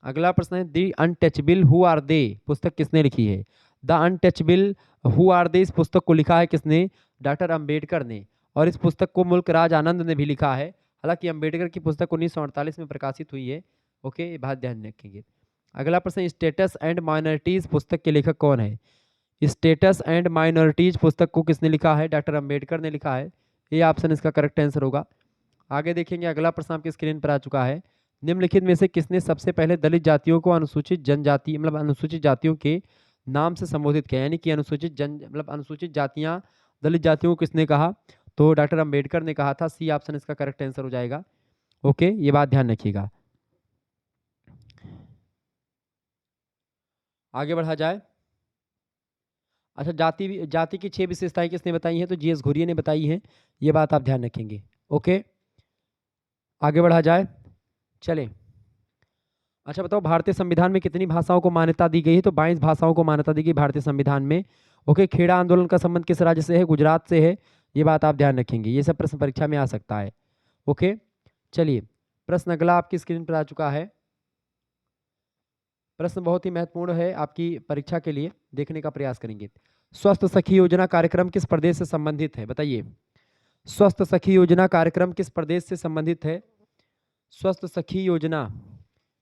अगला प्रश्न है, the untouchable who are they पुस्तक किसने लिखी है? The untouchable who are they, इस पुस्तक को लिखा है किसने? डॉक्टर अंबेडकर ने। और इस पुस्तक को मुल्क राज आनंद ने भी लिखा है। हालांकि अंबेडकर की पुस्तक 1948 में प्रकाशित हुई है। ओके, ये बात ध्यान रखेंगे। अगला प्रश्न, स्टेटस एंड माइनॉरिटीज पुस्तक के लेखक कौन है? स्टेटस एंड माइनॉरिटीज पुस्तक को किसने लिखा है? डॉक्टर अंबेडकर ने लिखा है। ये ऑप्शन इसका करेक्ट आंसर होगा। आगे देखेंगे, अगला प्रश्न आपकी स्क्रीन पर आ चुका है, निम्नलिखित में से किसने सबसे पहले दलित जातियों को अनुसूचित जनजाति मतलब अनुसूचित जातियों के नाम से संबोधित किया? यानी कि अनुसूचित जन मतलब अनुसूचित जातियां दलित जातियों को किसने कहा? तो डॉक्टर अंबेडकर ने कहा था। सी ऑप्शन इसका करेक्ट आंसर हो जाएगा। ओके, ये बात ध्यान रखिएगा। आगे बढ़ा जाए। अच्छा, जाति की 6 विशेषताएं किसने बताई हैं? तो जीएस घुरिये ने बताई हैं। ये बात आप ध्यान रखेंगे। ओके, आगे बढ़ा जाए, चलें। अच्छा बताओ, भारतीय संविधान में कितनी भाषाओं को मान्यता दी गई है? तो 22 भाषाओं को मान्यता दी गई भारतीय संविधान में। ओके, खेड़ा आंदोलन का संबंध किस राज्य से है? गुजरात से है। ये बात आप ध्यान रखेंगे, ये सब प्रश्न परीक्षा में आ सकता है। ओके, चलिए, प्रश्न अगला आपकी स्क्रीन पर आ चुका है। प्रश्न बहुत ही महत्वपूर्ण है आपकी परीक्षा के लिए, देखने का प्रयास करेंगे। स्वस्थ सखी योजना कार्यक्रम किस प्रदेश से संबंधित है? बताइए, स्वस्थ सखी योजना कार्यक्रम किस प्रदेश से संबंधित है? स्वस्थ सखी योजना,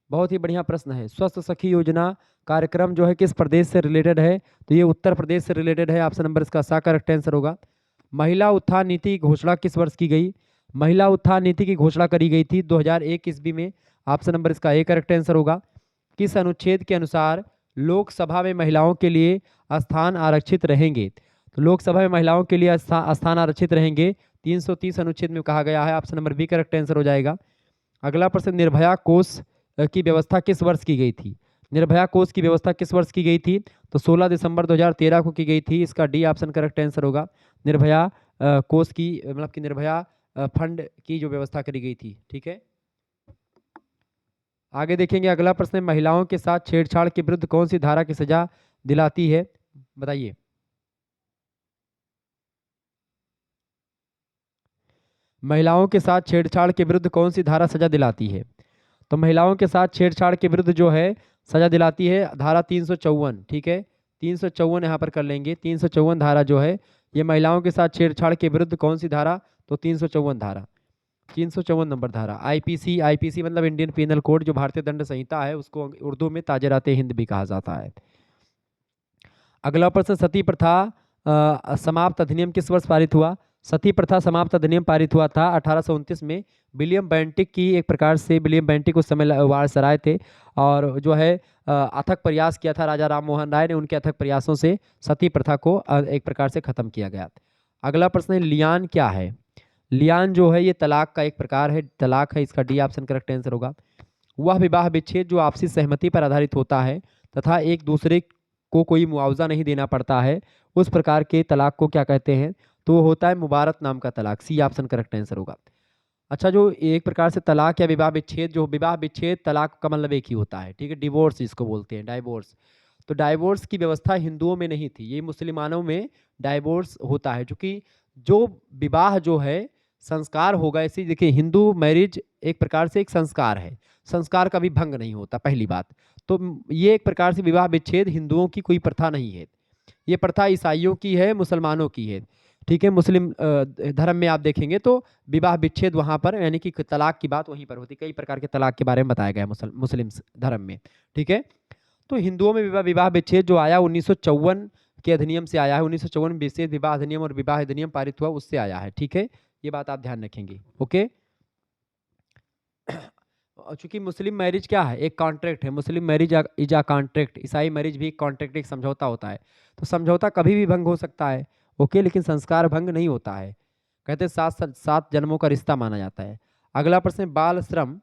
बहुत ही बढ़िया प्रश्न है। स्वस्थ सखी योजना कार्यक्रम जो है किस प्रदेश से रिलेटेड है? तो ये उत्तर प्रदेश से रिलेटेड है। ऑप्शन नंबर इसका सा करेक्ट आंसर होगा। महिला उत्थान नीति की घोषणा किस वर्ष की गई? महिला उत्थान नीति की घोषणा करी गई थी 2001 ईस्वी में। ऑप्शन नंबर इसका ए करेक्ट आंसर होगा। किस अनुच्छेद के अनुसार लोकसभा में महिलाओं के लिए स्थान आरक्षित रहेंगे? तो लोकसभा में महिलाओं के लिए स्थान आरक्षित रहेंगे 330 अनुच्छेद में कहा गया है। Option number B correct answer हो जाएगा। अगला प्रश्न, निर्भया कोष की व्यवस्था किस वर्ष की गई थी? निर्भया कोष की व्यवस्था किस वर्ष की गई थी? तो 16 दिसंबर 2013 को की गई थी। इसका डी ऑप्शन करेक्ट आंसर होगा। निर्भया कोष की मतलब कि निर्भया फंड की जो व्यवस्था करी गई थी। ठीक है, आगे देखेंगे। अगला प्रश्न है, महिलाओं के साथ छेड़छाड़ के विरुद्ध कौन सी धारा की सजा दिलाती है, बताइए। महिलाओं के साथ छेड़छाड़ के विरुद्ध कौन सी धारा सजा दिलाती है? तो महिलाओं के साथ छेड़छाड़ के विरुद्ध जो है सजा दिलाती है धारा 354। ठीक है, 354 यहाँ पर कर लेंगे। 354 धारा जो है ये महिलाओं के साथ छेड़छाड़ के विरुद्ध कौन सी धारा? तो 354 धारा, 354 नंबर धारा। आईपीसी, आईपीसी मतलब इंडियन पीनल कोड, जो भारतीय दंड संहिता है, उसको उर्दू में ताजरात हिंद भी कहा जाता है। अगला प्रश्न, सती प्रथा समाप्त अधिनियम किस वर्ष पारित हुआ? सती प्रथा समाप्त अधिनियम पारित हुआ था 1829 में। विलियम बेंटिक की एक प्रकार से, विलियम बेंटिक उस समय वारसराय थे और जो है अथक प्रयास किया था राजा राम मोहन राय ने। उनके अथक प्रयासों से सती प्रथा को एक प्रकार से खत्म किया गया। अगला प्रश्न है, लियान क्या है? लियान जो है ये तलाक का एक प्रकार है, तलाक है, इसका डी ऑप्शन करेक्ट आंसर होगा। वह विवाह विच्छेद जो आपसी सहमति पर आधारित होता है तथा एक दूसरे को कोई मुआवजा नहीं देना पड़ता है, उस प्रकार के तलाक को क्या कहते हैं? तो वो होता है मुबारत नाम का तलाक। सी ऑप्शन करेक्ट आंसर होगा। अच्छा, जो एक प्रकार से तलाक या विवाह विच्छेद, जो विवाह विच्छेद तलाक का मतलब एक ही होता है। ठीक है, डिवोर्स इसको बोलते हैं, डाइवोर्स। तो डाइवोर्स की व्यवस्था हिंदुओं में नहीं थी, ये मुसलमानों में डाइवोर्स होता है। क्योंकि जो विवाह जो है संस्कार होगा, ऐसे देखिए हिंदू मैरिज एक प्रकार से एक संस्कार है, संस्कार का भी भंग नहीं होता, पहली बात। तो ये एक प्रकार से विवाह विच्छेद हिंदुओं की कोई प्रथा नहीं है, ये प्रथा ईसाइयों की है, मुसलमानों की है। ठीक है, मुस्लिम धर्म में आप देखेंगे तो विवाह विच्छेद वहाँ पर, यानी कि तलाक की बात वहीं पर होती है। कई प्रकार के तलाक के बारे में बताया गया है मुस्लिम धर्म में। ठीक है, तो हिंदुओं में विवाह विच्छेद जो आया 1954 के अधिनियम से आया है। 1954 विशेष विवाह अधिनियम और विवाह अधिनियम पारित हुआ, उससे आया है। ठीक है, ये बात आप ध्यान रखेंगे। ओके, चूंकि मुस्लिम मैरिज क्या है, एक कॉन्ट्रैक्ट है। मुस्लिम मैरिज इज अ कॉन्ट्रैक्ट, ईसाई मैरिज भी एक कॉन्ट्रैक्ट, एक समझौता होता है। तो समझौता कभी भी भंग हो सकता है, ओके, लेकिन संस्कार भंग नहीं होता है। कहते हैं 7 जन्मों का रिश्ता माना जाता है। अगला प्रश्न, बाल श्रम।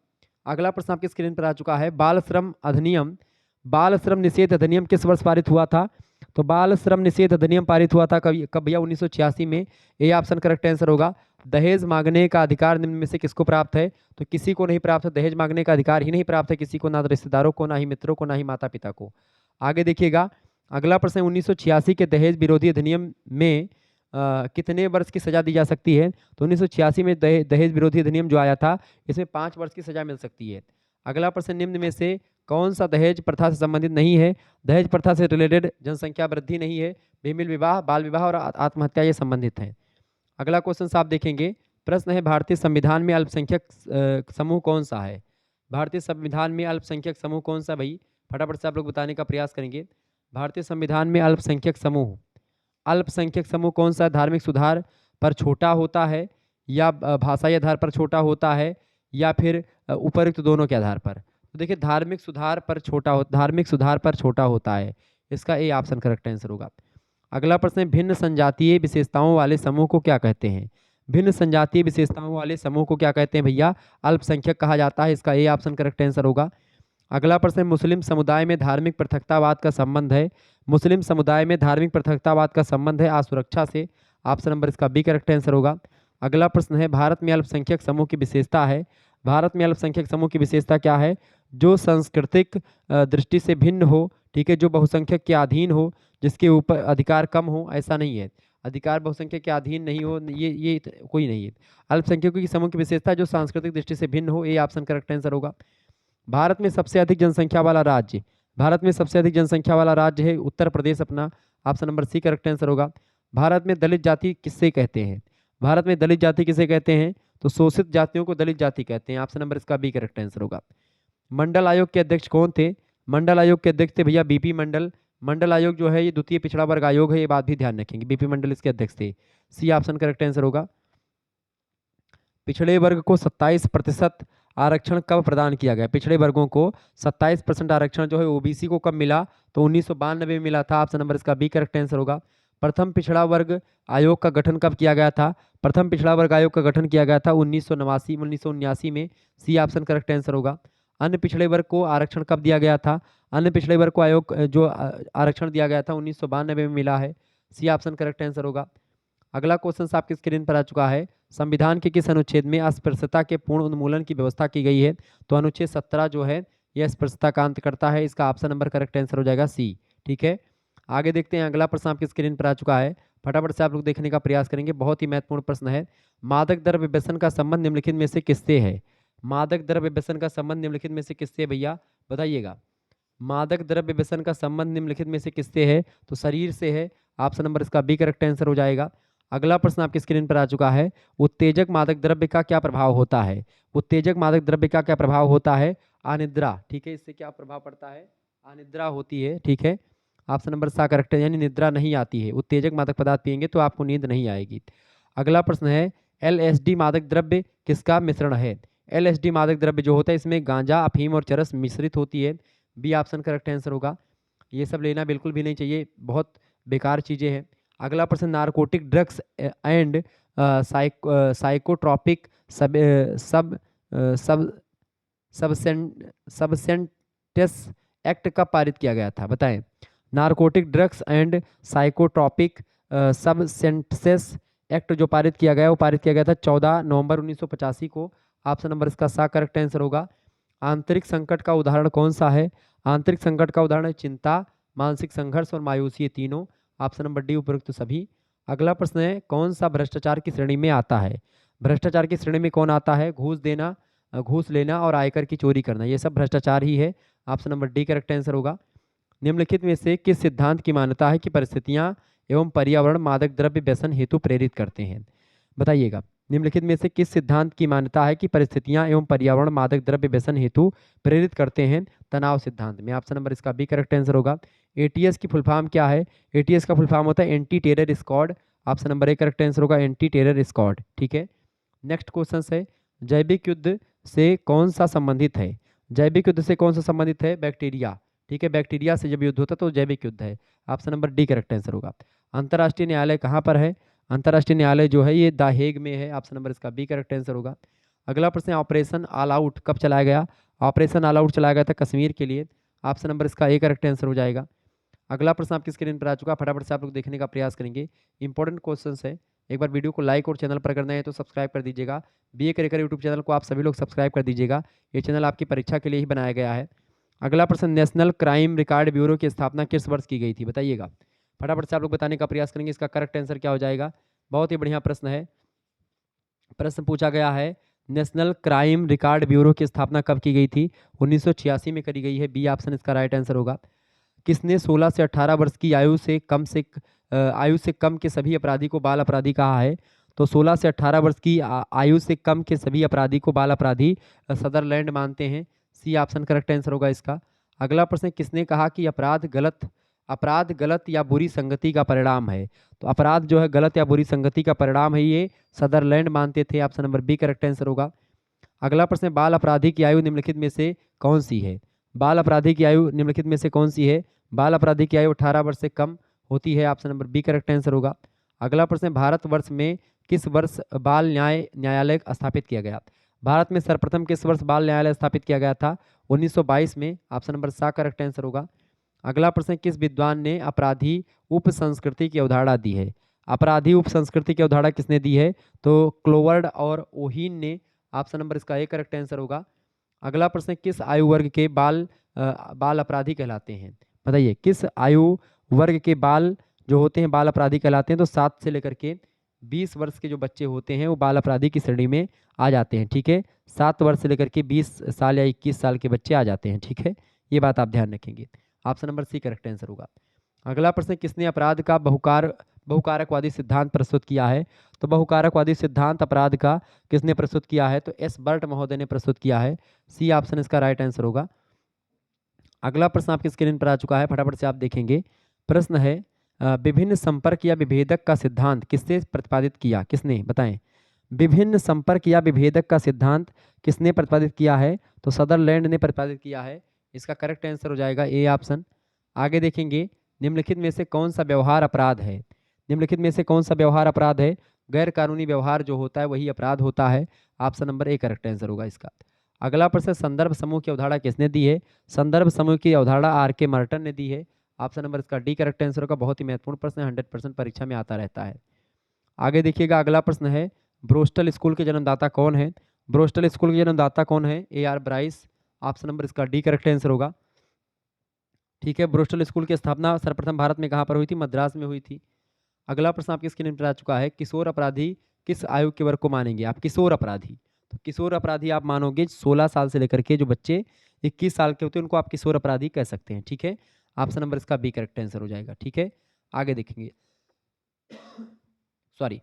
अगला प्रश्न आपकी स्क्रीन पर आ चुका है। बाल श्रम अधिनियम, बाल श्रम निषेध अधिनियम किस वर्ष पारित हुआ था? तो बाल श्रम निषेध अधिनियम पारित हुआ था कब भैया? 1986 में। ए ऑप्शन करेक्ट आंसर होगा। दहेज मांगने का अधिकार निम्न में से किसको प्राप्त है? तो किसी को नहीं प्राप्त है, दहेज मांगने का अधिकार ही नहीं प्राप्त है किसी को, ना रिश्तेदारों को, ना ही मित्रों को, ना ही माता पिता को। आगे देखिएगा, अगला प्रश्न, 1986 के दहेज विरोधी अधिनियम में कितने वर्ष की सजा दी जा सकती है? तो 1986 में दहेज विरोधी अधिनियम जो आया था, इसमें 5 वर्ष की सजा मिल सकती है। अगला प्रश्न, निम्न में से कौन सा दहेज प्रथा से संबंधित नहीं है? दहेज प्रथा से रिलेटेड जनसंख्या वृद्धि नहीं है, बेमिल विवाह, बाल विवाह और आत्महत्या ये संबंधित है। अगला क्वेश्चन आप देखेंगे, प्रश्न है, भारतीय संविधान में अल्पसंख्यक समूह कौन सा है? भारतीय संविधान में अल्पसंख्यक समूह कौन सा भाई? फटाफट से आप लोग बताने का प्रयास करेंगे। भारतीय संविधान में अल्पसंख्यक समूह, अल्पसंख्यक समूह कौन सा? धार्मिक सुधार पर छोटा होता है, या भाषाई आधार पर छोटा होता है, या फिर उपयुक्त दोनों के आधार पर? तो देखिए धार्मिक सुधार पर छोटा हो, धार्मिक सुधार पर छोटा होता है, इसका ए ऑप्शन करेक्ट आंसर होगा। अगला प्रश्न है, भिन्न संजातीय विशेषताओं वाले समूह को क्या कहते हैं? भिन्न संजातीय विशेषताओं वाले समूह को क्या कहते हैं भैया? अल्पसंख्यक कहा जाता है, इसका ए ऑप्शन करेक्ट आंसर होगा। अगला प्रश्न है, मुस्लिम समुदाय में धार्मिक पृथकतावाद का संबंध है, मुस्लिम समुदाय में धार्मिक पृथकतावाद का संबंध है असुरक्षा से, ऑप्शन नंबर इसका बी करेक्ट आंसर होगा। अगला प्रश्न है, भारत में अल्पसंख्यक समूह की विशेषता है, भारत में अल्पसंख्यक समूह की विशेषता क्या है? जो सांस्कृतिक दृष्टि से भिन्न हो, ठीक है, जो बहुसंख्यक के अधीन हो, जिसके ऊपर अधिकार कम हो, ऐसा नहीं है। अधिकार बहुसंख्यक के अधीन नहीं हो, ये कोई नहीं है। अल्पसंख्यकों की समूह की विशेषता जो सांस्कृतिक दृष्टि से भिन्न हो, ये ऑप्शन करेक्ट आंसर होगा। भारत में सबसे अधिक जनसंख्या वाला राज्य, भारत में सबसे अधिक जनसंख्या वाला राज्य है उत्तर प्रदेश अपना, option number C correct answer होगा। भारत में दलित जाति किससे कहते हैं? भारत में दलित जाति किसे कहते हैं? तो शोषित जातियों को दलित जाति कहते हैं, ऑप्शन नंबर इसका बी करेक्ट आंसर होगा। मंडल आयोग के अध्यक्ष कौन थे? मंडल आयोग के अध्यक्ष थे भैया बीपी मंडल। मंडल आयोग जो है ये द्वितीय पिछड़ा वर्ग आयोग है, ये बात भी ध्यान रखेंगे, बीपी मंडल इसके अध्यक्ष थे, सी ऑप्शन करेक्ट आंसर होगा। पिछड़े वर्ग को 27% आरक्षण कब प्रदान किया गया? पिछड़े वर्गों को 27% आरक्षण जो है ओबीसी को कब मिला? तो 1992 में मिला था, ऑप्शन नंबर इसका बी करेक्ट आंसर होगा। प्रथम पिछड़ा वर्ग आयोग का गठन कब किया गया था? प्रथम पिछड़ा वर्ग आयोग का गठन किया गया था 1979 में, सी ऑप्शन करेक्ट आंसर होगा। अन्य पिछड़े वर्ग को आरक्षण कब दिया गया था? अन्य पिछड़े वर्ग को आयोग जो आरक्षण दिया गया था 1992 में मिला है, सी ऑप्शन करेक्ट आंसर होगा। अगला क्वेश्चन आपकी स्क्रीन पर आ चुका है, संविधान के किस अनुच्छेद में अस्पृश्यता के पूर्ण उन्मूलन की व्यवस्था की गई है? तो अनुच्छेद 17 जो है यह अस्पृश्यता का अंत करता है। इसका ऑप्शन नंबर करेक्ट आंसर हो जाएगा सी। ठीक है, आगे देखते हैं। अगला प्रश्न आपकी स्क्रीन पर आ चुका है, फटाफट से आप लोग देखने का प्रयास करेंगे। बहुत ही महत्वपूर्ण प्रश्न है। मादक द्रव्य व्यसन का संबंध निम्नलिखित में से किससे है? मादक द्रव्य व्यसन का संबंध निम्नलिखित में से किससे है भैया, बताइएगा। मादक द्रव्य व्यसन का संबंध निम्नलिखित में से किससे है? तो शरीर से है। ऑप्शन नंबर इसका बी करेक्ट आंसर हो जाएगा। अगला प्रश्न आपकी स्क्रीन पर आ चुका है, उत्तेजक मादक द्रव्य का क्या प्रभाव होता है? उत्तेजक मादक द्रव्य का क्या प्रभाव होता है? अनिद्रा। ठीक है, इससे क्या प्रभाव पड़ता है? अनिद्रा होती है। ठीक है, ऑप्शन नंबर सा करेक्ट है, यानी निद्रा नहीं आती है। उत्तेजक मादक पदार्थ पिएंगे तो आपको नींद नहीं आएगी। अगला प्रश्न है, एलएसडी मादक द्रव्य किसका मिश्रण है? एलएसडी मादक द्रव्य जो होता है इसमें गांजा, अफीम और चरस मिश्रित होती है। बी ऑप्शन करेक्ट आंसर होगा। ये सब लेना बिल्कुल भी नहीं चाहिए, बहुत बेकार चीज़ें हैं। अगला प्रश्न, नारकोटिक ड्रग्स एंड साइकोट्रॉपिक सब सब सब सबसेंटेस एक्ट कब पारित किया गया था? बताएं। Narcotic Drugs and Psychotropic Substances Act जो पारित किया गया वो पारित किया गया था 14 नवंबर 1985 को। ऑप्शन नंबर इसका सा करेक्ट आंसर होगा। आंतरिक संकट का उदाहरण कौन सा है? आंतरिक संकट का उदाहरण है चिंता, मानसिक संघर्ष और मायूसी, ये तीनों। ऑप्शन नंबर डी उपरोक्त सभी। अगला प्रश्न है, कौन सा भ्रष्टाचार की श्रेणी में आता है? भ्रष्टाचार की श्रेणी में कौन आता है? घूस देना, घूस लेना और आयकर की चोरी करना, ये सब भ्रष्टाचार ही है। Option number D correct answer होगा। निम्नलिखित में से किस सिद्धांत की मान्यता है कि परिस्थितियां एवं पर्यावरण मादक द्रव्य व्यसन हेतु प्रेरित करते हैं? बताइएगा। निम्नलिखित में से किस सिद्धांत की मान्यता है कि परिस्थितियां एवं पर्यावरण मादक द्रव्य व्यसन हेतु प्रेरित करते हैं? तनाव सिद्धांत में। ऑप्शन नंबर इसका बी करेक्ट आंसर होगा। एटीएस की फुल फॉर्म क्या है? एटीएस का फुल फॉर्म होता है anti terror squad. Option number A correct answer होगा, एंटी टेरर स्क्वाड। ठीक है, नेक्स्ट क्वेश्चन है, जैविक युद्ध से कौन सा संबंधित है? जैविक युद्ध से कौन सा संबंधित है? बैक्टीरिया। ठीक है, बैक्टीरिया से जब युद्ध होता है तो जैविक युद्ध है। Option number D correct answer होगा। अंतर्राष्ट्रीय न्यायालय कहाँ पर है? अंतर्राष्ट्रीय न्यायालय जो है ये द हेग में है। ऑप्शन नंबर इसका बी करेक्ट आंसर होगा। अगला प्रश्न, ऑपरेशन ऑल आउट कब चलाया गया? ऑपरेशन ऑल आउट चलाया गया था कश्मीर के लिए। ऑप्शन नंबर इसका ए करेक्ट आंसर हो जाएगा। अगला प्रश्न आपकी स्क्रीन पर आ चुका, फटाफट से आप लोग देखने का प्रयास करेंगे। इंपॉर्टेंट क्वेश्चन है, एक बार वीडियो को लाइक और चैनल पर करना है तो सब्सक्राइब कर दीजिएगा। बीए करेकर यूट्यूब चैनल को आप सभी लोग सब्सक्राइब कर दीजिएगा, ये चैनल आपकी परीक्षा के लिए ही बनाया गया है। अगला प्रश्न, नेशनल क्राइम रिकॉर्ड ब्यूरो की स्थापना किस वर्ष की गई थी? बताइएगा, फटाफट से आप लोग बताने का प्रयास करेंगे। इसका करेक्ट आंसर क्या हो जाएगा? बहुत ही बढ़िया प्रश्न है। प्रश्न पूछा गया है, नेशनल क्राइम रिकॉर्ड ब्यूरो की स्थापना कब की गई थी? 1986 में करी गई है। बी ऑप्शन इसका राइट आंसर होगा। किसने 16 से 18 वर्ष की आयु से कम के सभी अपराधी को बाल अपराधी कहा है? तो 16 से 18 वर्ष की आयु से कम के सभी अपराधी को बाल अपराधी सदरलैंड मानते हैं। सी ऑप्शन करेक्ट आंसर होगा इसका। अगला प्रश्न, किसने कहा कि अपराध गलत या बुरी संगति का परिणाम है? तो अपराध जो है गलत या बुरी संगति का परिणाम है, ये सदरलैंड मानते थे। Option number B correct answer होगा। अगला प्रश्न, बाल अपराधी की आयु निम्नलिखित में से कौन सी है? बाल अपराधी की आयु निम्नलिखित में से कौन सी है? बाल अपराधी की आयु 18 वर्ष से कम होती है। Option number B correct answer होगा। अगला प्रश्न, भारतवर्ष में किस वर्ष बाल न्यायालय स्थापित किया गया? भारत में सर्वप्रथम किस वर्ष बाल न्यायालय स्थापित किया गया था? 1922 में। ऑप्शन नंबर सा करेक्ट आंसर होगा। अगला प्रश्न, किस विद्वान ने अपराधी उप संस्कृति की अवधारणा दी है? अपराधी उप संस्कृति की अवधारणा किसने दी है? तो क्लोवर्ड और ओहिन ने। ऑप्शन नंबर इसका ए करेक्ट आंसर होगा। अगला प्रश्न, किस आयु वर्ग के बाल अपराधी कहलाते हैं? बताइए, किस आयु वर्ग के बाल जो होते हैं बाल अपराधी कहलाते हैं? तो 7 से लेकर के 20 वर्ष के जो बच्चे होते हैं वो बाल अपराधी की श्रेणी में आ जाते हैं। ठीक है, 7 वर्ष से लेकर के 20 साल या 21 साल के बच्चे आ जाते हैं। ठीक है, ये बात आप ध्यान रखेंगे। Option number C correct answer होगा। अगला प्रश्न, किसने अपराध का बहुकारकवादी सिद्धांत प्रस्तुत किया है? तो बहुकारकवादी सिद्धांत अपराध का किसने प्रस्तुत किया है? तो एस बर्ट महोदय ने प्रस्तुत किया है। सी ऑप्शन इसका राइट आंसर होगा। अगला प्रश्न आपकी स्क्रीन पर आ चुका है, फटाफट से आप देखेंगे। प्रश्न है, विभिन्न संपर्क या विभेदक का सिद्धांत किसने प्रतिपादित किया? किसने, बताएं। विभिन्न संपर्क या विभेदक का सिद्धांत किसने प्रतिपादित किया है? तो सदरलैंड ने प्रतिपादित किया है। इसका करेक्ट आंसर हो जाएगा ए ऑप्शन। आगे देखेंगे, निम्नलिखित में से कौन सा व्यवहार अपराध है? निम्नलिखित में से कौन सा व्यवहार अपराध है? गैर कानूनी व्यवहार जो होता है वही अपराध होता है। Option number A correct answer होगा इसका। अगला प्रश्न, संदर्भ समूह की अवधारणा किसने दी है? संदर्भ समूह की अवधारणा आर.के. मार्टन ने दी है। ऑप्शन नंबर इसका डी करेक्ट आंसर होगा। बहुत ही महत्वपूर्ण प्रश्न है, 100% परीक्षा में आता रहता है। आगे देखिएगा, अगला प्रश्न है, ब्रोस्टल स्कूल के जन्मदाता कौन है? ब्रोस्टल स्कूल के जन्मदाता कौन है? A.R. ब्राइस। ऑप्शन नंबर इसका डी करेक्ट आंसर होगा। ठीक है, ब्रोस्टल स्कूल की स्थापना सर्वप्रथम भारत में कहाँ पर हुई थी? मद्रास में हुई थी। अगला प्रश्न आपकी स्क्रीन पर आ चुका है, किशोर अपराधी किस आयु के वर्ग को मानेंगे आप? किशोर अपराधी, तो किशोर अपराधी आप मानोगे 16 साल से लेकर के जो बच्चे 21 साल के होते हैं उनको आप किशोर अपराधी कह सकते हैं। ठीक है, ऑप्शन नंबर इसका बी करेक्ट आंसर हो जाएगा। ठीक है, आगे देखेंगे। सॉरी।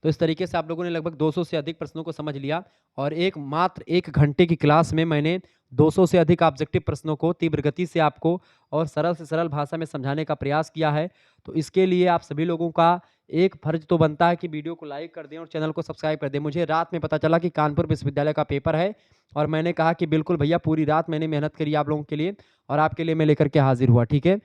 तो इस तरीके से आप लोगों ने लगभग 200 से अधिक प्रश्नों को समझ लिया और मात्र 1 घंटे की क्लास में मैंने 200 से अधिक ऑब्जेक्टिव प्रश्नों को तीव्र गति से आपको और सरल से सरल भाषा में समझाने का प्रयास किया है। तो इसके लिए आप सभी लोगों का एक फर्ज तो बनता है कि वीडियो को लाइक कर दें और चैनल को सब्सक्राइब कर दें। मुझे रात में पता चला कि कानपुर विश्वविद्यालय का पेपर है और मैंने कहा कि बिल्कुल भैया, पूरी रात मैंने मेहनत करी आप लोगों के लिए और आपके लिए मैं लेकर के हाजिर हुआ। ठीक है,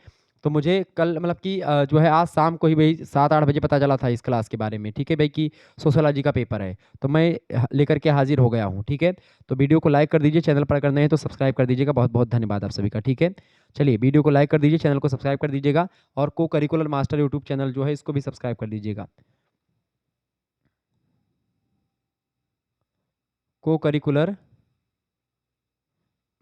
तो मुझे कल मतलब कि जो है आज शाम को ही भाई 7-8 बजे पता चला था इस क्लास के बारे में। ठीक है भाई, कि सोशियोलॉजी का पेपर है, तो मैं लेकर के हाजिर हो गया हूँ। ठीक है, तो वीडियो को लाइक कर दीजिए, चैनल पर अगर नए हैं तो सब्सक्राइब कर दीजिएगा। बहुत बहुत धन्यवाद आप सभी का। ठीक है, चलिए वीडियो को लाइक कर दीजिए, चैनल को सब्सक्राइब कर दीजिएगा और को करिकुलर मास्टर यूट्यूब चैनल जो है इसको भी सब्सक्राइब कर दीजिएगा। को करिकुलर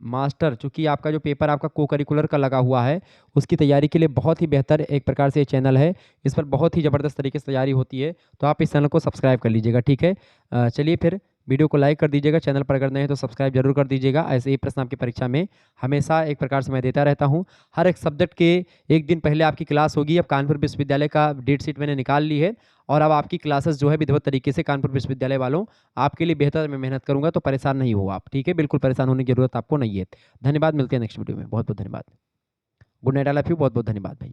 मास्टर, चूंकि आपका जो पेपर आपका को करिकुलर का लगा हुआ है उसकी तैयारी के लिए बहुत ही बेहतर एक प्रकार से ये चैनल है। इस पर बहुत ही ज़बरदस्त तरीके से तैयारी होती है, तो आप इस चैनल को सब्सक्राइब कर लीजिएगा। ठीक है, चलिए फिर वीडियो को लाइक कर दीजिएगा, चैनल पर अगर नए हैं तो सब्सक्राइब जरूर कर दीजिएगा। ऐसे ही प्रश्न आपकी परीक्षा में हमेशा एक प्रकार से मैं देता रहता हूँ। हर एक सब्जेक्ट के एक दिन पहले आपकी क्लास होगी। अब कानपुर विश्वविद्यालय का डेट शीट मैंने निकाल ली है और अब आपकी क्लासेस जो है विधिवत तरीके से कानपुर विश्वविद्यालय वालों आपके लिए बेहतर मैं मेहनत करूंगा, तो परेशान नहीं हो आप। ठीक है, बिल्कुल परेशान होने की जरूरत आपको नहीं है। धन्यवाद, मिलते हैं नेक्स्ट वीडियो में। बहुत बहुत धन्यवाद। Good night, I love you. बहुत बहुत धन्यवाद भाई।